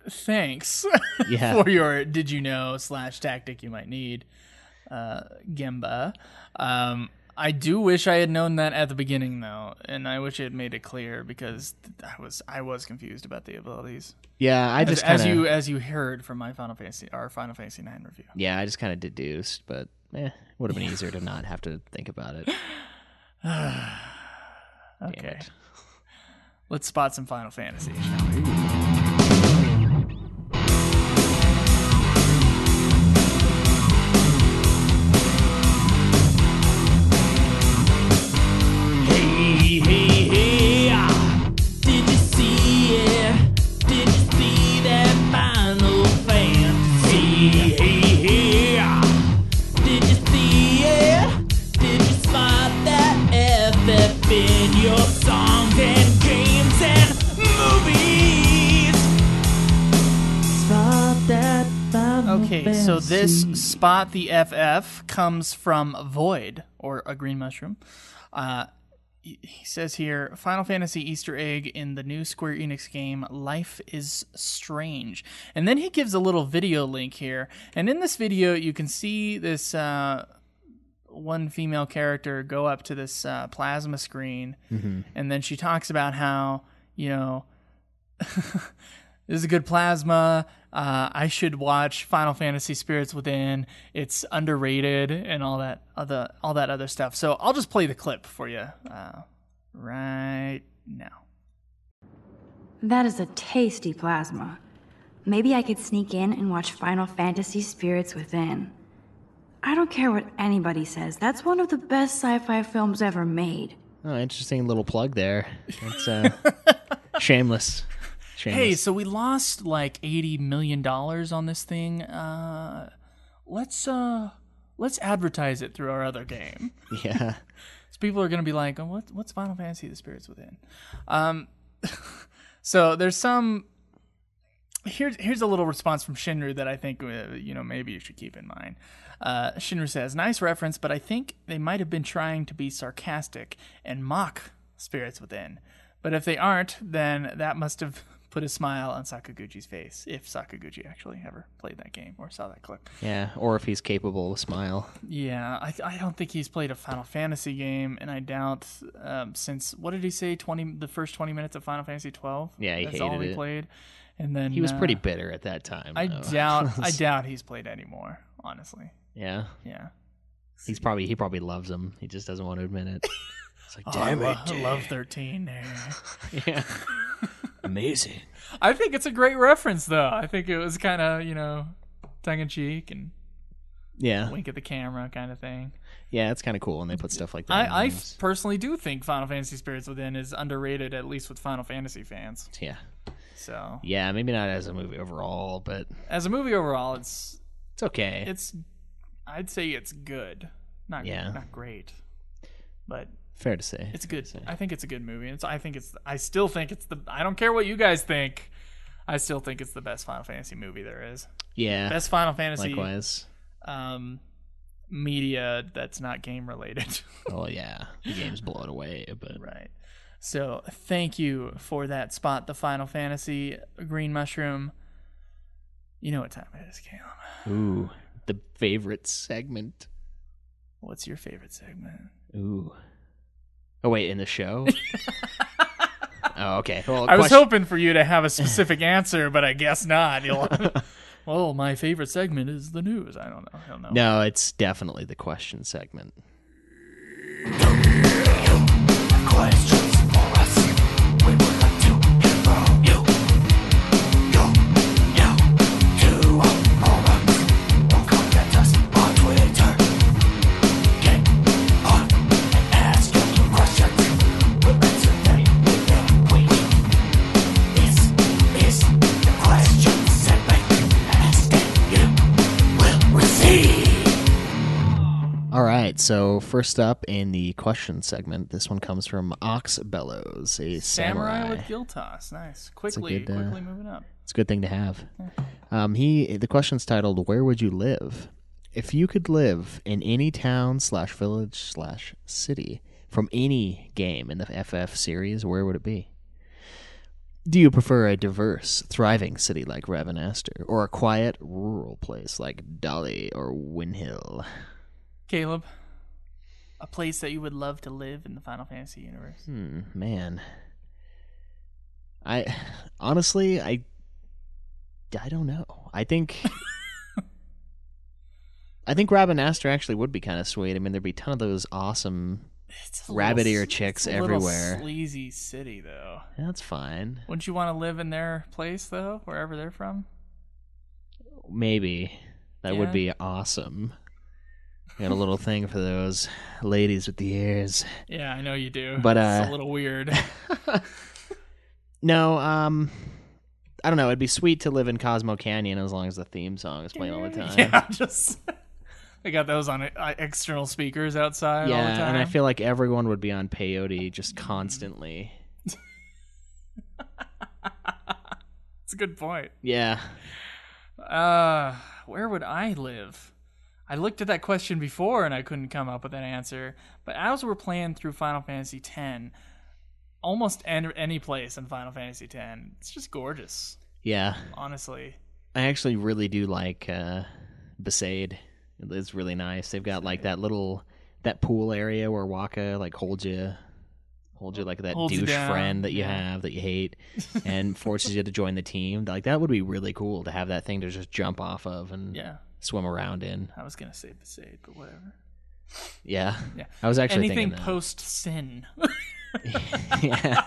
thanks for your did you know / tactic you might need, Gemba. I do wish I had known that at the beginning, though, and I wish it had made it clear because I was confused about the abilities. Yeah, I just kinda, as you heard from our Final Fantasy IX review. Yeah, I just kind of deduced, but would have been easier to not have to think about it. Okay, let's spot some Final Fantasy. Okay, so this spot the FF comes from Void, or a green mushroom. He says here, Final Fantasy Easter egg in the new Square Enix game, Life is Strange. And then he gives a little video link here. And in this video, you can see this one female character go up to this plasma screen. Mm-hmm. And then she talks about how, this is a good plasma. I should watch Final Fantasy Spirits Within. It's underrated and all that other stuff. So I'll just play the clip for you right now. That is a tasty plasma. Maybe I could sneak in and watch Final Fantasy Spirits Within. I don't care what anybody says. That's one of the best sci-fi films ever made. Oh, interesting little plug there. That's shameless. Hey, so we lost like $80 million on this thing. Let's advertise it through our other game. Yeah. So people are going to be like, oh, what's Final Fantasy: The Spirits Within? So there's some. Here's a little response from Shinru that I think maybe you should keep in mind. Shinru says, "Nice reference, but I think they might have been trying to be sarcastic and mock Spirits Within. But if they aren't, then that must have put a smile on Sakaguchi's face, if Sakaguchi actually ever played that game or saw that clip." Yeah, or if he's capable of a smile. Yeah, I don't think he's played a Final Fantasy game, and I doubt since, what did he say, the first 20 minutes of Final Fantasy 12? Yeah, he hated it. That's all he played. And then he was pretty bitter at that time. I doubt he's played anymore, honestly. Yeah? Yeah. He probably loves him. He just doesn't want to admit it. It's like, damn it. I love 13 there. Yeah. Amazing. I think it's a great reference, though. I think it was kind of, tongue-in-cheek and wink at the camera kind of thing. Yeah, it's kind of cool when they put stuff like that. I personally do think Final Fantasy Spirits Within is underrated, at least with Final Fantasy fans. Yeah. So. Yeah, maybe not as a movie overall, but as a movie overall, it's okay. I'd say it's good. Not great. But fair to say. It's good. I think it's a good movie. I still think it's I don't care what you guys think. I still think it's the best Final Fantasy movie there is. Yeah. Best Final Fantasy. Likewise. Media that's not game related. Oh yeah. The games blow it away, but right. So thank you for that spot, the Final Fantasy green mushroom. You know what time it is, Caleb. Ooh. The favorite segment. What's your favorite segment? Ooh. Oh, wait, in the show? Oh, okay. Well, I was hoping for you to have a specific answer, but I guess not. Well, my favorite segment is the news. I don't know. No, it's definitely the question segment. Questions for us. We would like to hear from you. right, so first up in the question segment, this one comes from Ox Bellows, a samurai. with Guild Toss. Nice. Quickly moving up. It's a good thing to have. The question's titled, Where would you live? If you could live in any town / village / city from any game in the FF series, where would it be? Do you prefer a diverse, thriving city like Ravenaster, or a quiet, rural place like Dolly or Windhill? Caleb, a place that you would love to live in the Final Fantasy universe? Man. I honestly don't know. I think Ravenaster actually would be kind of sweet. I mean, there'd be a ton of those awesome rabbit ear chicks everywhere. It's a sleazy city, though. That's fine. Wouldn't you want to live in their place, though, wherever they're from? Maybe. That would be awesome. Got a little thing for those ladies with the ears. Yeah, I know you do. But it's a little weird. No, I don't know. It'd be sweet to live in Cosmo Canyon as long as the theme song is playing all the time. Yeah, they got those on external speakers outside all the time. And I feel like everyone would be on peyote just constantly. That's a good point. Yeah. Where would I live? I looked at that question before and I couldn't come up with an answer. But as we're playing through Final Fantasy X, almost any place in Final Fantasy X, it's just gorgeous. Yeah. Honestly. I actually really do like Besaid. It's really nice. They've got like that pool area where Waka like holds you like that douche friend that you have that you hate and forces you to join the team. Like that would be really cool to have that thing to just jump off of and swim around in. I was gonna say Besaid, but whatever. Yeah. I was actually anything thinking post sin. Yeah.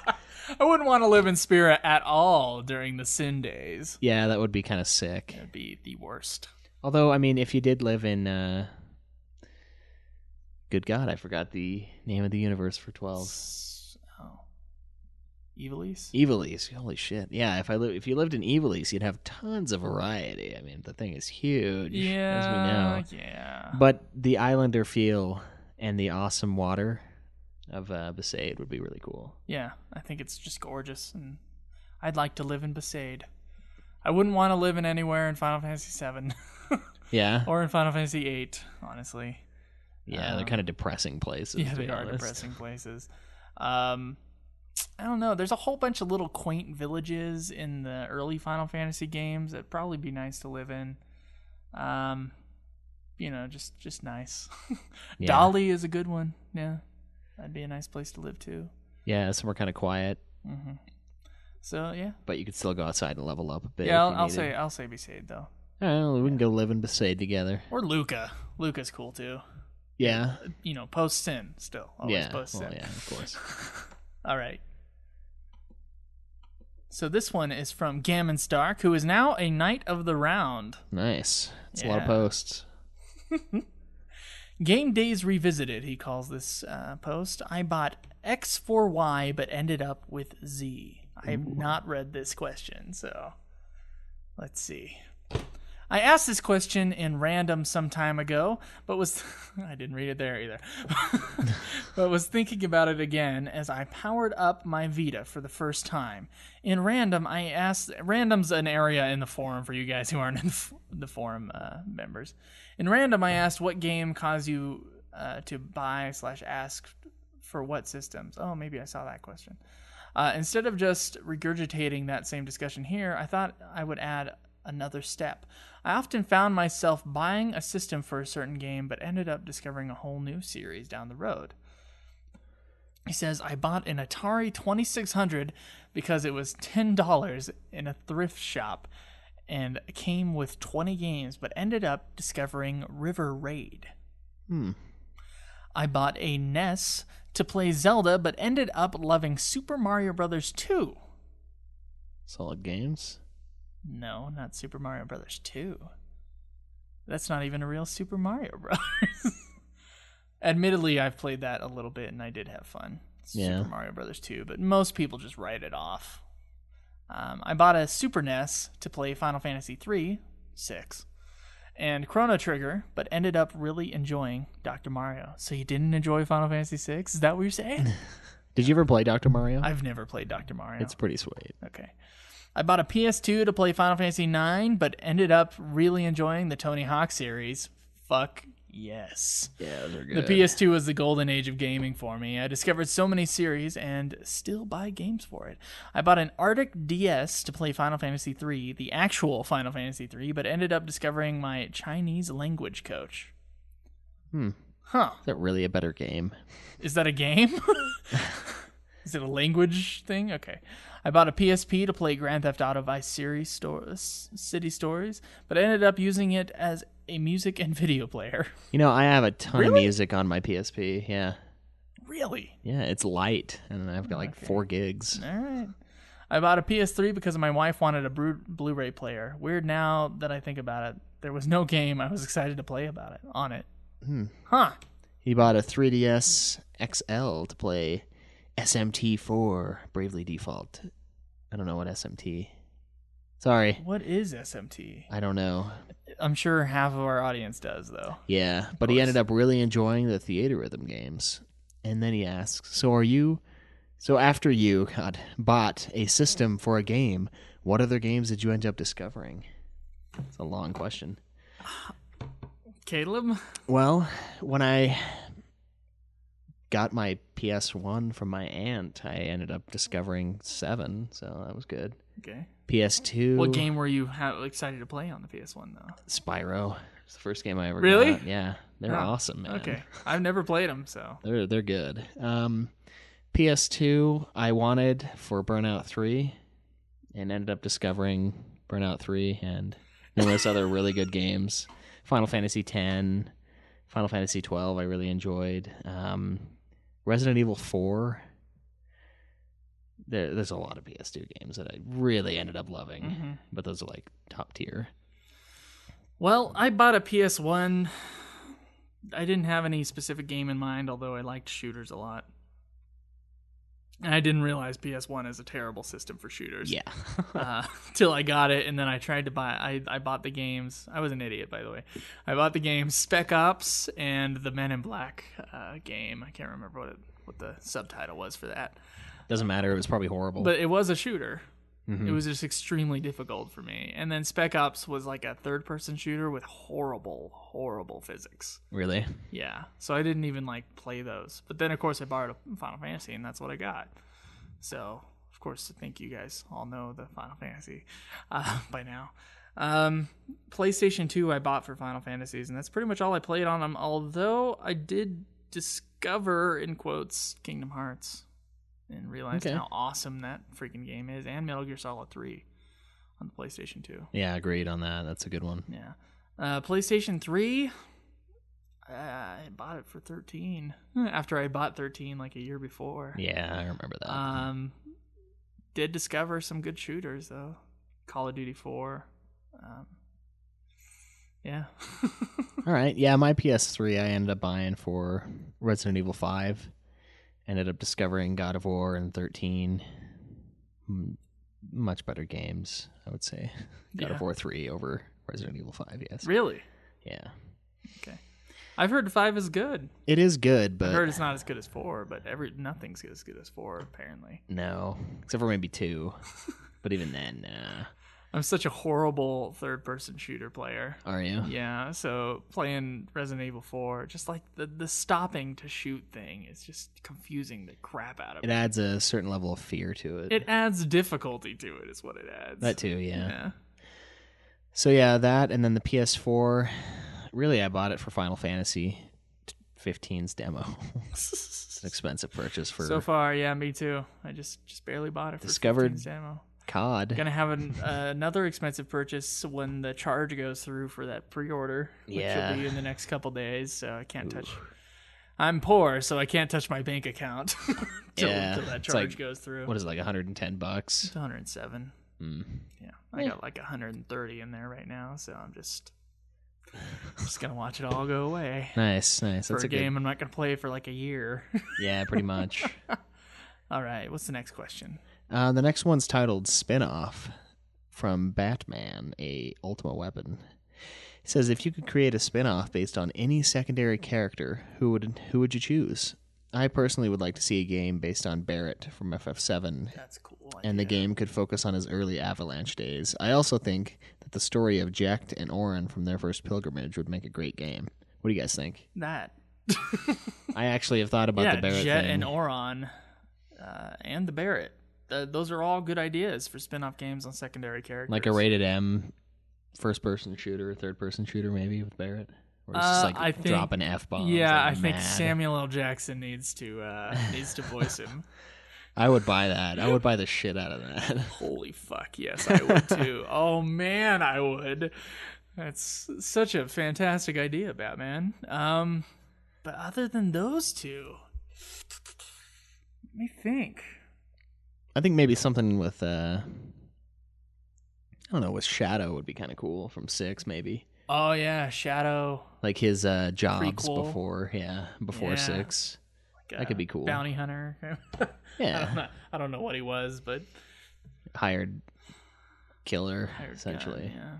I wouldn't want to live in Spirit at all during the Sin days. Yeah, that would be kind of sick. That'd be the worst. Although, I mean, if you did live in, good God, I forgot the name of the universe for 12. Evilise? Evilise, holy shit! Yeah, if you lived in Evilise, you'd have tons of variety. I mean, the thing is huge, as we know. Yeah. But the islander feel and the awesome water of Besaid would be really cool. Yeah, I think it's just gorgeous, and I'd like to live in Besaid. I wouldn't want to live in anywhere in Final Fantasy VII. Yeah. Or in Final Fantasy VIII, honestly. Yeah, they're kind of depressing places. Yeah, they are depressing places. I don't know. There's a whole bunch of little quaint villages in the early Final Fantasy games that'd probably be nice to live in. Just nice. Yeah. Dolly is a good one. Yeah. That'd be a nice place to live too. Yeah, somewhere kind of quiet. Mm-hmm. So yeah, but you could still go outside and level up a bit. Yeah, I'll say Besaid though. We can go live in Besaid together. Or Luca. Luca's cool too. Yeah. Post sin still. Always post sin. Well, yeah, of course. All right. So this one is from Gammon Stark, who is now a Knight of the Round. Nice. It's a lot of posts. Game Days Revisited, he calls this post. I bought X4Y, but ended up with Z. I have not read this question, so let's see. I asked this question in random some time ago, but I didn't read it there either. But was thinking about it again as I powered up my Vita for the first time. In random, I asked. Random's an area in the forum for you guys who aren't in the forum members. In random, I asked what game caused you to buy/ask for what systems. Oh, maybe I saw that question. Instead of just regurgitating that same discussion here, I thought I would add another step. I often found myself buying a system for a certain game, but ended up discovering a whole new series down the road. He says, I bought an Atari 2600 because it was $10 in a thrift shop and came with 20 games, but ended up discovering River Raid. I bought a NES to play Zelda, but ended up loving Super Mario Bros. 2. Solid games? No, not Super Mario Bros. 2. That's not even a real Super Mario Bros. Admittedly, I've played that a little bit, and I did have fun. Super Mario Bros. 2, but most people just write it off. I bought a Super NES to play Final Fantasy 3, 6, and Chrono Trigger, but ended up really enjoying Dr. Mario. So you didn't enjoy Final Fantasy VI? Is that what you're saying? Did you ever play Dr. Mario? I've never played Dr. Mario. It's pretty sweet. Okay. I bought a PS2 to play Final Fantasy IX, but ended up really enjoying the Tony Hawk series. Fuck yes. Yeah, those are The good. PS2 was the golden age of gaming for me. I discovered so many series and still buy games for it. I bought an Arctic DS to play Final Fantasy III, the actual Final Fantasy III, but ended up discovering my Chinese language coach. Huh. Is that really a better game? Is that a game? Is it a language thing? Okay. I bought a PSP to play Grand Theft Auto Vice City Stories, but I ended up using it as a music and video player. You know, I have a ton of Really? music on my PSP. Yeah. Really? Yeah, it's light, and I've got like 4 gigs. All right. I bought a PS3 because my wife wanted a Blu-ray player. Weird now that I think about it. There was no game I was excited to play on it. Huh. He bought a 3DS XL to play SMT4 Bravely Default. I don't know what SMT. Sorry, What is SMT? I don't know. I'm sure half of our audience does, though. Yeah, but he ended up really enjoying the Theater Rhythm games. And then he asks, so after you bought a system for a game, what other games did you end up discovering? It's a long question. Caleb? Well, when I got my PS1 from my aunt, I ended up discovering 7, so that was good. Okay. PS2. What game were you excited to play on the PS1, though? Spyro. It's the first game I ever Really? got. Yeah, they're Oh, awesome, man. Okay. I've never played them, so. They're good. PS2 I wanted for Burnout 3 and ended up discovering Burnout 3 and numerous other really good games. Final Fantasy X, Final Fantasy 12 I really enjoyed. Resident Evil 4. There's a lot of PS2 games that I really ended up loving, but those are like top tier. Well, I bought a PS1. I didn't have any specific game in mind, although I liked shooters a lot. And I didn't realize PS1 is a terrible system for shooters. Yeah. Till I got it, and then I tried to buy. I bought the games. I was an idiot, by the way. I bought the games Spec Ops and the Men in Black game. I can't remember what the subtitle was for that. Doesn't matter. It was probably horrible. But it was a shooter. It was just extremely difficult for me. And then Spec Ops was like a third-person shooter with horrible, horrible physics. Really? Yeah. So I didn't even play those. But then, of course, I borrowed a Final Fantasy, and that's what I got. So, of course, I think you guys all know the Final Fantasy by now. PlayStation 2 I bought for Final Fantasies, and that's pretty much all I played on them. Although I did discover, in quotes, Kingdom Hearts. And realized how awesome that freaking game is, and Metal Gear Solid 3 on the PlayStation 2. Yeah, agreed on that. That's a good one. Yeah. PlayStation 3, I bought it for $13 after I bought 13 like a year before. Yeah, I remember that. Did discover some good shooters, though. Call of Duty 4. Yeah. All right. Yeah, my PS3 I ended up buying for Resident Evil 5. Ended up discovering God of War and 13. Much better games, I would say. God of War 3 over Resident Evil 5, yes. Really? Yeah. Okay. I've heard 5 is good. It is good, but... I've heard it's not as good as 4, but nothing's as good as 4, apparently. No, except for maybe 2. But even then, nah. I'm such a horrible third-person shooter player. Are you? Yeah, so playing Resident Evil 4, just like the stopping to shoot thing is just confusing the crap out of It me. adds a certain level of fear to it. It adds difficulty to it, is what it adds. That too, yeah. Yeah. So yeah, that, and then the PS4, really I bought it for Final Fantasy 15's demo. It's an expensive purchase for... So far, yeah, me too. I just barely bought it for Discovered 15's demo. COD. Gonna have another expensive purchase when the charge goes through for that pre-order, which will be in the next couple days. So I can't touch. I'm poor, so I can't touch my bank account till that charge goes through. What is it, like $110? It's 107. Yeah, I got like 130 in there right now, so I'm just gonna watch it all go away. Nice. For That's a game I'm not gonna play for like a year. Yeah, pretty much. All right, what's the next question? The next one's titled Spinoff from Batman, a Ultimate Weapon. It says, if you could create a spin-off based on any secondary character, who would you choose? I personally would like to see a game based on Barrett from FF7. That's cool. And the game could focus on his early Avalanche days. I also think that the story of Jack and Orin from their first pilgrimage would make a great game. What do you guys think? That. I actually have thought about the Barrett Jet thing. and Oron and the Barrett. Those are all good ideas for spin-off games on secondary characters. Like a rated M first-person shooter, third-person shooter maybe with Barrett? Or it's just I think, dropping F-bombs. Yeah, like I think mad. Samuel L. Jackson needs to voice him. I would buy that. I would buy the shit out of that. Holy fuck, yes, I would too. Oh man, I would. That's such a fantastic idea, Batman. But other than those two, let me think. I think maybe something with, I don't know, with Shadow would be kind of cool from 6 maybe. Oh yeah, Shadow. Like his jobs Prequel. before 6. Like That could be cool. Bounty hunter. Yeah. I don't know what he was, but Hired killer, hired essentially. gun, yeah.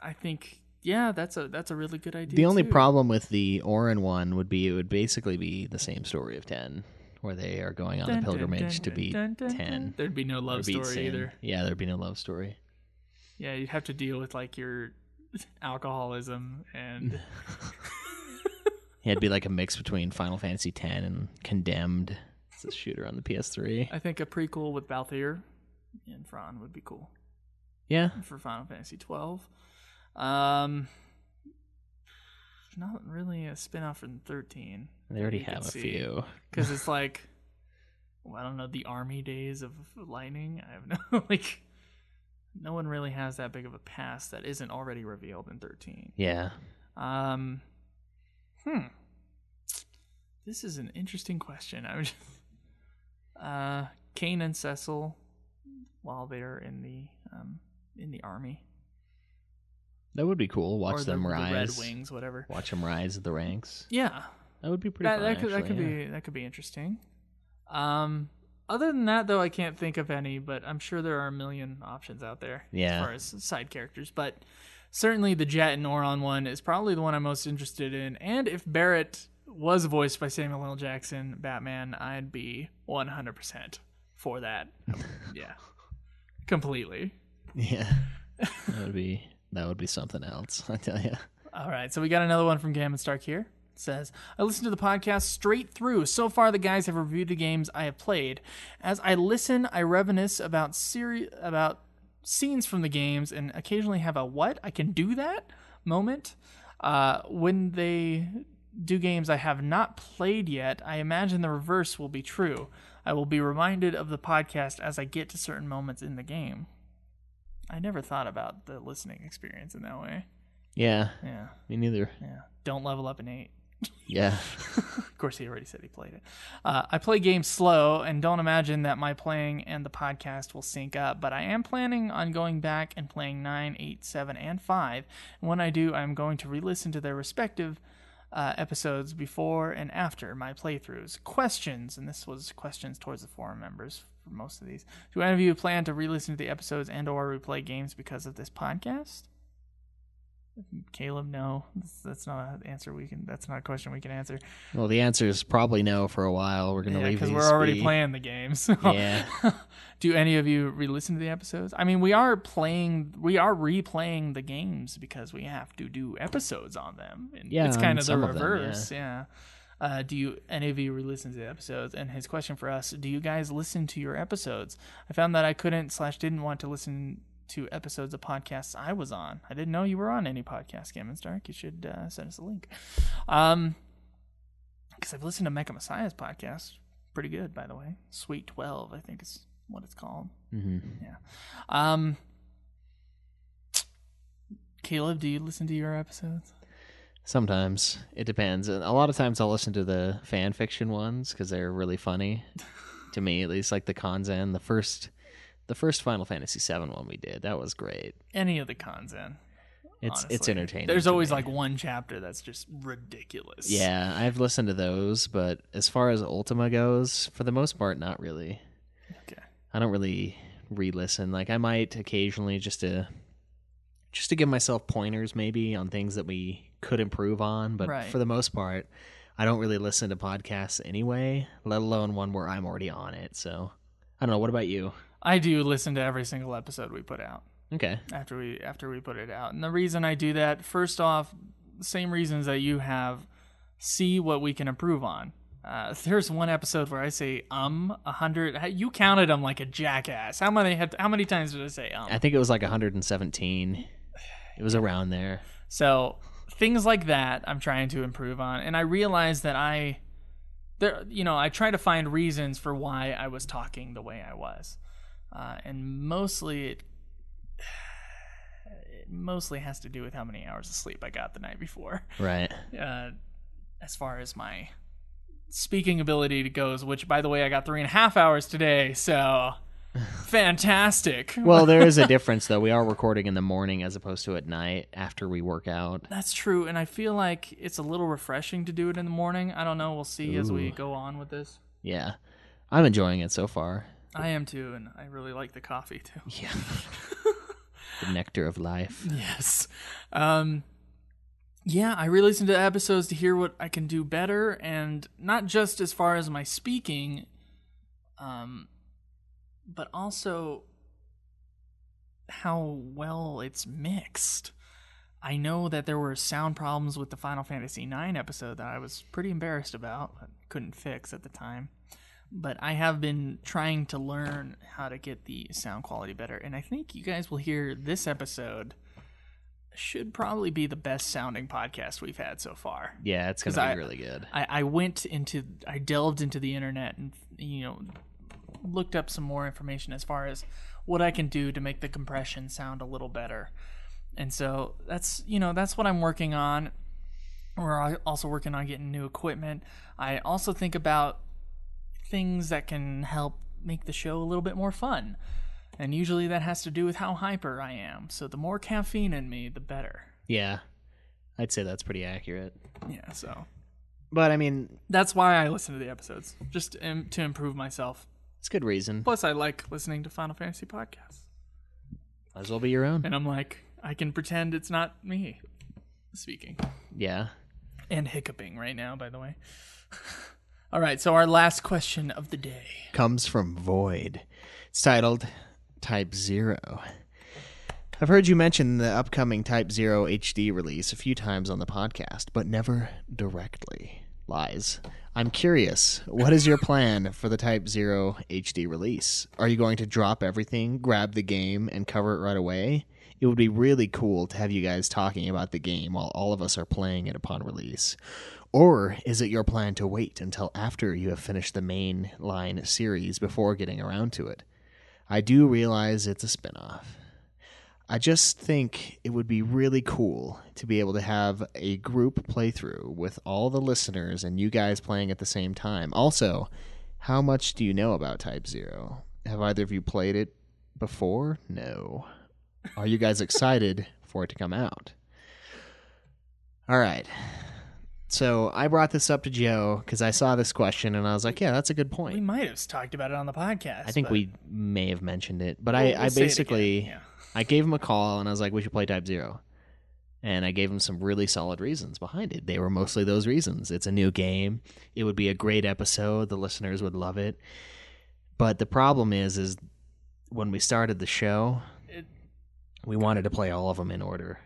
I think that's a really good idea. The only too. problem with the Orin one would be it would basically be the same story of 10, where they are going on the pilgrimage to beat 10. There'd be no love Or beat story Sin. either. Yeah, there'd be no love story. Yeah, you'd have to deal with like your alcoholism and It'd be like a mix between Final Fantasy X and Condemned. It's a shooter on the PS3. I think a prequel with Balthier and Fran would be cool Yeah. for Final Fantasy 12. Not really a spin-off from 13. They already have a few. Because it's like, well, I don't know, the army days of Lightning. I have no, like, no one really has that big of a past that isn't already revealed in 13. Yeah. This is an interesting question. I was just, Kane and Cecil while they're in the army. That would be cool. Or Watch them the rise. Red Wings, whatever. Watch them rise the ranks. Yeah. That would be pretty fun. That could be interesting. Other than that, though, I can't think of any, but I'm sure there are a million options out there Yeah. as far as side characters. But certainly the Jet and Oron one is probably the one I'm most interested in. And if Barrett was voiced by Samuel L. Jackson, Batman, I'd be 100% for that. Yeah. Completely. Yeah. That would be something else, I tell you. All right, so we got another one from Gammon Stark here. It says, I listened to the podcast straight through. So far, the guys have reviewed the games I have played. As I listen, I reminisce about scenes from the games and occasionally have a what? I can do that moment. When they do games I have not played yet, I imagine the reverse will be true. I will be reminded of the podcast as I get to certain moments in the game. I never thought about the listening experience in that way. Yeah. Yeah. Me neither. Yeah. Don't level up an 8. Yeah. Of course, he already said he played it. I play games slow and don't imagine that my playing and the podcast will sync up, but I am planning on going back and playing 9, 8, 7, and 5. And when I do, I'm going to re-listen to their respective episodes before and after my playthroughs. Questions, and this was questions towards the forum members for most of these. Do any of you plan to re-listen to the episodes and or replay games because of this podcast? Caleb, no. That's not an answer that's not a question we can answer. Well, the answer is probably no for a while. We're going to leave these because we're already be. playing the games. Yeah. Do any of you re-listen to the episodes? I mean, we are replaying the games because we have to do episodes on them. And Yeah, it's kind on of the some of them, reverse. Yeah. Do any of you re-listen to the episodes? And his question for us: do you guys listen to your episodes? I found that I couldn't/didn't want to listen to episodes of podcasts I was on. I didn't know you were on any podcast, Gammon Stark. You should send us a link. Because I've listened to Mecha Messiah's podcast. Pretty good, by the way. Sweet 12, I think is what it's called. Mm-hmm. Yeah. Caleb, do you listen to your episodes? Sometimes. It depends. A lot of times I'll listen to the fan fiction ones because they're really funny. To me, at least, like the Kanzen. The first Final Fantasy VII one we did, that was great. Any of the Kanzen. It's honestly. entertaining. There's to always me. like one chapter that's just ridiculous. Yeah, I've listened to those, but as far as Ultima goes, for the most part, not really. Okay. I don't really re-listen. Like, I might occasionally just to just to give myself pointers maybe on things that we could improve on. But for the most part, I don't really listen to podcasts anyway, let alone one where I'm already on it. So I don't know. What about you? I do listen to every single episode we put out. Okay. After we put it out. And the reason I do that, first off, same reasons that you have, see what we can improve on. There's one episode where I say 100. You counted them like a jackass. How many times did I say I think it was like 117. It was around there. So things like that I'm trying to improve on, and I realize that I try to find reasons for why I was talking the way I was, and mostly it mostly has to do with how many hours of sleep I got the night before. Right. As far as my speaking ability goes, which, by the way, I got 3.5 hours today, so fantastic. Well, there is a difference, though. We are recording in the morning as opposed to at night after we work out. That's true, and I feel like it's a little refreshing to do it in the morning. I don't know. We'll see as we go on with this. Yeah. I'm enjoying it so far. I am, too, and I really like the coffee, too. Yeah. The nectar of life. Yes. Yeah, I re-listen to episodes to hear what I can do better, and not just as far as my speaking, but also how well it's mixed. I know that there were sound problems with the Final Fantasy IX episode that I was pretty embarrassed about, but couldn't fix at the time. But I have been trying to learn how to get the sound quality better, and I think you guys will hear this episode should probably be the best sounding podcast we've had so far. Yeah, it's going to be really good. I delved into the internet and, looked up some more information as far as what I can do to make the compression sound a little better. And so that's what I'm working on. We're also working on getting new equipment. I also think about things that can help make the show a little bit more fun. And usually that has to do with how hyper I am. So the more caffeine in me, the better. Yeah. I'd say that's pretty accurate. Yeah, so. But, I mean, that's why I listen to the episodes, just to improve myself. It's good reason. Plus, I like listening to Final Fantasy podcasts. Might as well be your own. And I'm like, I can pretend it's not me speaking. Yeah. And hiccuping right now, by the way. All right, so our last question of the day comes from Void. It's titled Type 0. I've heard you mention the upcoming Type 0 HD release a few times on the podcast, but never directly. Lies. I'm curious, what is your plan for the Type 0 HD release? Are you going to drop everything, grab the game, and cover it right away? It would be really cool to have you guys talking about the game while all of us are playing it upon release. Or is it your plan to wait until after you have finished the main line series before getting around to it? I do realize it's a spinoff. I just think it would be really cool to be able to have a group playthrough with all the listeners and you guys playing at the same time. Also, how much do you know about Type 0? Have either of you played it before? No. Are you guys excited for it to come out? All right. So I brought this up to Joe because I saw this question and I was like, yeah, that's a good point. We might have talked about it on the podcast. I think we may have mentioned it, but I basically, I gave him a call and I was like, we should play Type 0. And I gave him some really solid reasons behind it. They were mostly those reasons. It's a new game. It would be a great episode. The listeners would love it. But the problem is when we started the show, we wanted to play all of them in order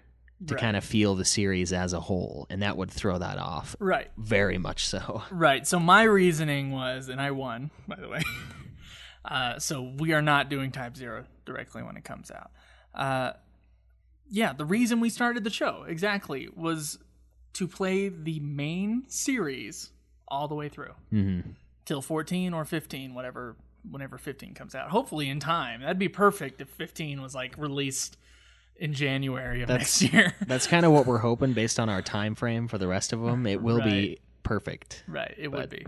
to kind of feel the series as a whole, and that would throw that off. Right. Very much so. Right. So my reasoning was, and I won, by the way, so we are not doing Type 0 directly when it comes out. Yeah, the reason we started the show, exactly, was to play the main series all the way through. Mm-hmm. Till 14 or 15, whenever 15 comes out. Hopefully in time. That'd be perfect if 15 was released in January of next year. That's kind of what we're hoping based on our time frame for the rest of them. It will be perfect. Right, it would be.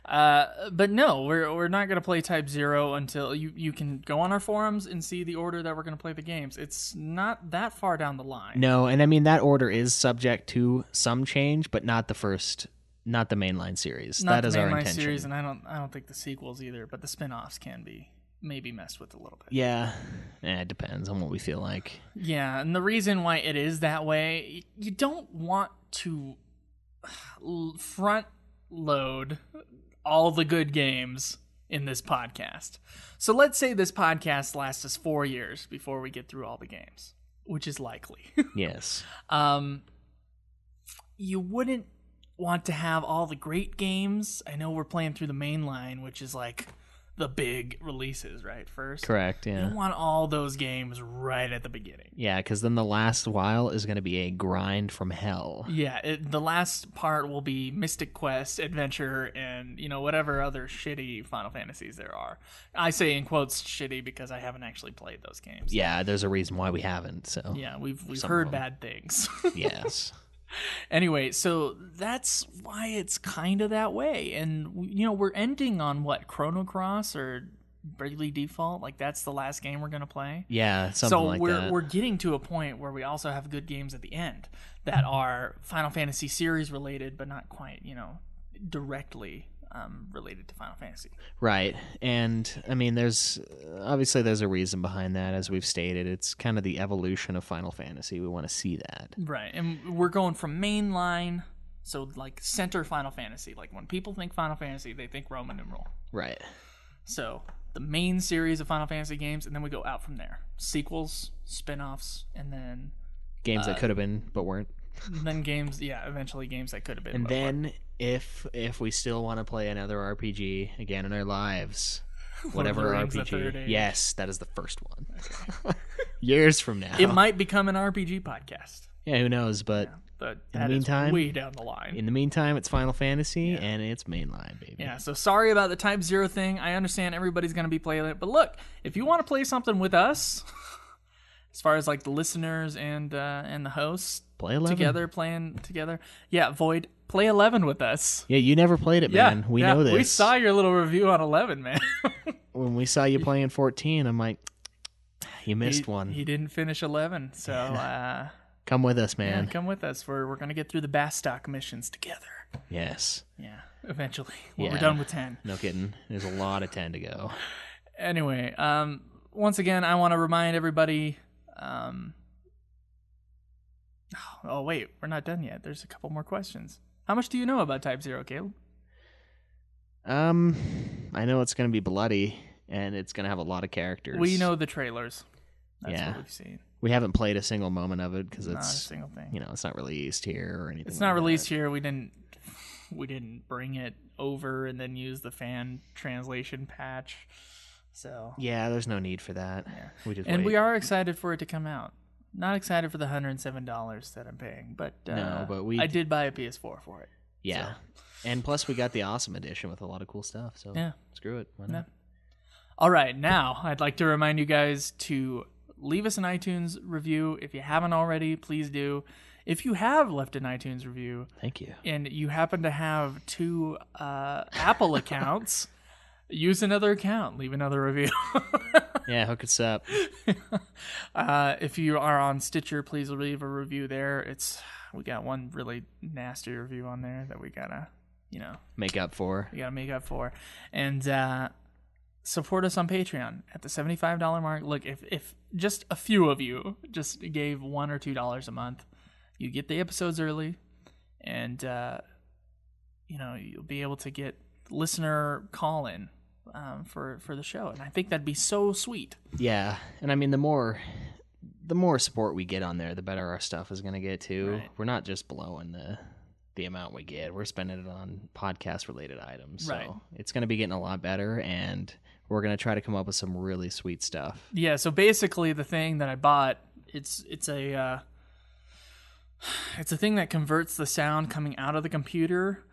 But no, we're not going to play Type 0 until you can go on our forums and see the order that we're going to play the games. It's not that far down the line. No, and I mean that order is subject to some change, but not the mainline series. Not that is our intention. Not the mainline series, and I don't think the sequels either, but the spin-offs can be maybe messed with a little bit. Yeah. It depends on what we feel like. Yeah, and the reason why it is that way, you don't want to front load all the good games in this podcast. So let's say this podcast lasts us 4 years before we get through all the games, which is likely. Yes. You wouldn't want to have all the great games. I know we're playing through the main line, which is like the big releases, right? First. Correct, yeah. You don't want all those games right at the beginning. Yeah, because then the last while is going to be a grind from hell. Yeah, the last part will be Mystic Quest, Adventure, and, whatever other shitty Final Fantasies there are. I say in quotes shitty because I haven't actually played those games. Yeah, there's a reason why we haven't, so. Yeah, we've heard bad things. Yes. Anyway, so that's why it's kind of that way. And, we're ending on what? Chrono Cross or Bravely Default? Like, that's the last game we're going to play? Yeah, something like that. So we're getting to a point where we also have good games at the end that are Final Fantasy series related, but not quite, directly related to Final Fantasy. Right. And, I mean, there's a reason behind that, as we've stated. It's kind of the evolution of Final Fantasy. We want to see that. Right. And we're going from mainline, so like center Final Fantasy. Like when people think Final Fantasy, they think Roman numeral. Right. So the main series of Final Fantasy games, and then we go out from there. Sequels, spin-offs, and then... Games that could have been, but weren't. Then games, eventually games that could have been. And then, if we still want to play another RPG again in our lives, whatever RPG, yes, that is the first one. Okay. Years from now, it might become an RPG podcast. Yeah, who knows? But in the meantime, way down the line. In the meantime, it's Final Fantasy and it's mainline, baby. Yeah. So sorry about the Type 0 thing. I understand everybody's going to be playing it, but look, if you want to play something with us. As far as like the listeners and the hosts play 11 together, playing together. Yeah, Void, play 11 with us. Yeah, you never played it, man. We know this. We saw your little review on 11, man. When we saw you playing 14, I'm like, you missed one. He didn't finish 11, so come with us, man. Yeah, come with us. We're gonna get through the Bastock missions together. Yes. Yeah, eventually. When we're done with 10. No kidding. There's a lot of 10 to go. Anyway, once again, I want to remind everybody. Oh wait, we're not done yet. There's a couple more questions. How much do you know about Type 0, Caleb? I know it's going to be bloody and it's going to have a lot of characters. We know the trailers. That's what we've seen. We haven't played a single moment of it because it's not a single thing. It's not released here or anything. It's not released here. We didn't bring it over and then use the fan translation patch. So yeah, there's no need for that. Yeah. We are excited for it to come out. Not excited for the $107 that I'm paying, but I did buy a PS4 for it. Yeah, so. And plus we got the awesome edition with a lot of cool stuff. So screw it. Why not? All right, now I'd like to remind you guys to leave us an iTunes review. If you haven't already, please do. If you have left an iTunes review, thank you, and you happen to have 2 Apple accounts. Use another account. Leave another review. Yeah, hook us up. If you are on Stitcher, please leave a review there. We got one really nasty review on there that we gotta, make up for. We gotta make up for, and support us on Patreon at the $75 mark. Look, if just a few of you just gave $1 or $2 a month, you get the episodes early, and you'll be able to get listener call in. For the show, and I think that'd be so sweet. Yeah, and I mean the more support we get on there, the better our stuff is going to get too. Right. We're not just blowing the amount we get; we're spending it on podcast related items. So it's going to be getting a lot better, and we're going to try to come up with some really sweet stuff. Yeah. So basically, the thing that I bought it's a thing that converts the sound coming out of the computer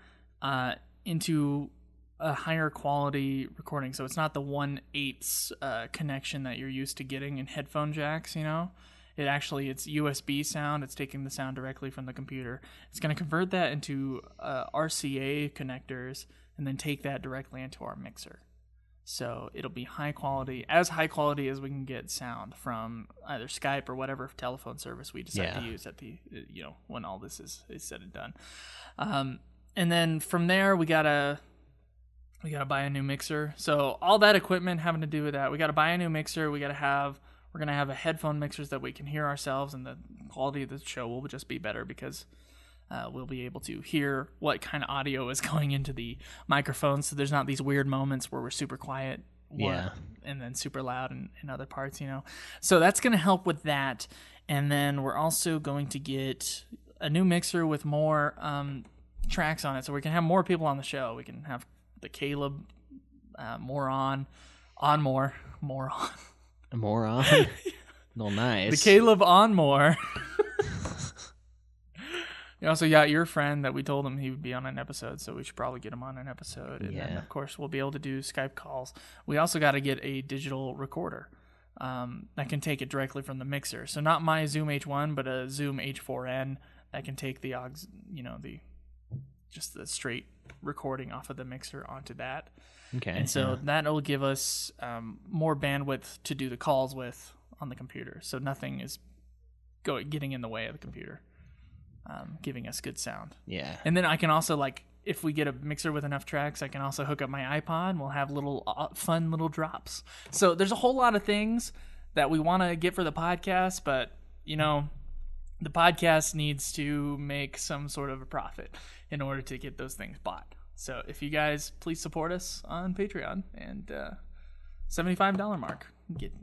into a higher quality recording. So it's not the 1/8 connection that you're used to getting in headphone jacks, it's USB sound. It's taking the sound directly from the computer. It's going to convert that into RCA connectors and then take that directly into our mixer. So it'll be high quality as we can get sound from either Skype or whatever telephone service we decide to use at the when all this is said and done. And then from there we gotta buy a new mixer. So all that equipment having to do with that. We got to buy a new mixer. We got to have We're going to have a headphone mixers that we can hear ourselves, and the quality of the show will just be better because we'll be able to hear what kind of audio is going into the microphone, so there's not these weird moments where we're super quiet and then super loud in other parts, So that's going to help with that. And then we're also going to get a new mixer with more tracks on it, so we can have more people on the show. We can have the Caleb more on. No, nice. The Caleb on more. You also got your friend that we told him he would be on an episode, so we should probably get him on an episode. And then, of course, we'll be able to do Skype calls. We also got to get a digital recorder that can take it directly from the mixer. So not my Zoom H1, but a Zoom H4n that can take the aux, just the straight recording off of the mixer onto that. Okay. And so that'll give us more bandwidth to do the calls with on the computer. So nothing is getting in the way of the computer, giving us good sound. Yeah. And then I can also, if we get a mixer with enough tracks, I can also hook up my iPod and we'll have little fun little drops. So there's a whole lot of things that we want to get for the podcast, but, the podcast needs to make some sort of a profit in order to get those things bought. So if you guys please support us on Patreon and $75 mark, get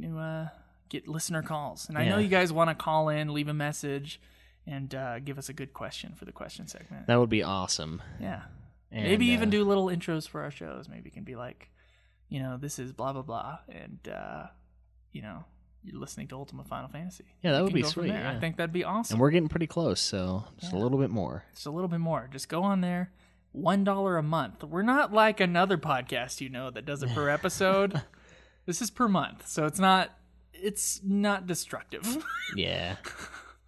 listener calls. And I know you guys want to call in, leave a message, and give us a good question for the question segment. That would be awesome. Yeah. And, maybe even do little intros for our shows. Maybe it can be like, this is blah, blah, blah. And, you're listening to Ultimate Final Fantasy. Yeah, that would be sweet. Yeah. I think that'd be awesome. And we're getting pretty close, so just a little bit more. Just a little bit more. Just go on there. $1 a month. We're not like another podcast, that does it per episode. This is per month. So it's not destructive. Yeah.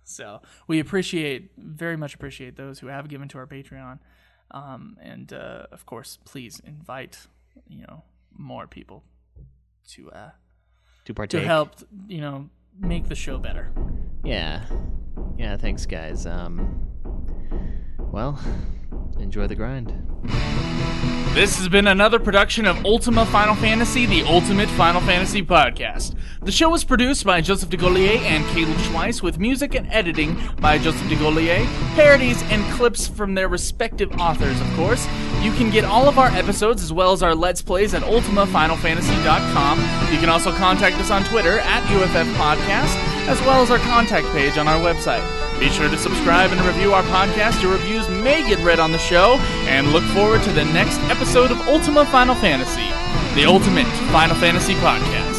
So we very much appreciate those who have given to our Patreon. And of course, please invite, more people to partake. To help, make the show better. Yeah. Yeah, thanks guys. Well, enjoy the grind. This has been another production of Ultima Final Fantasy, the Ultimate Final Fantasy Podcast. The show was produced by Joseph DeGollier and Caleb Schweiss, with music and editing by Joseph DeGollier, parodies and clips from their respective authors, of course. You can get all of our episodes as well as our Let's Plays at ultimafinalfantasy.com. You can also contact us on Twitter at UFF Podcast, as well as our contact page on our website. Be sure to subscribe and review our podcast. Your reviews may get read on the show, and look forward to the next episode of Ultima Final Fantasy, the Ultimate Final Fantasy Podcast.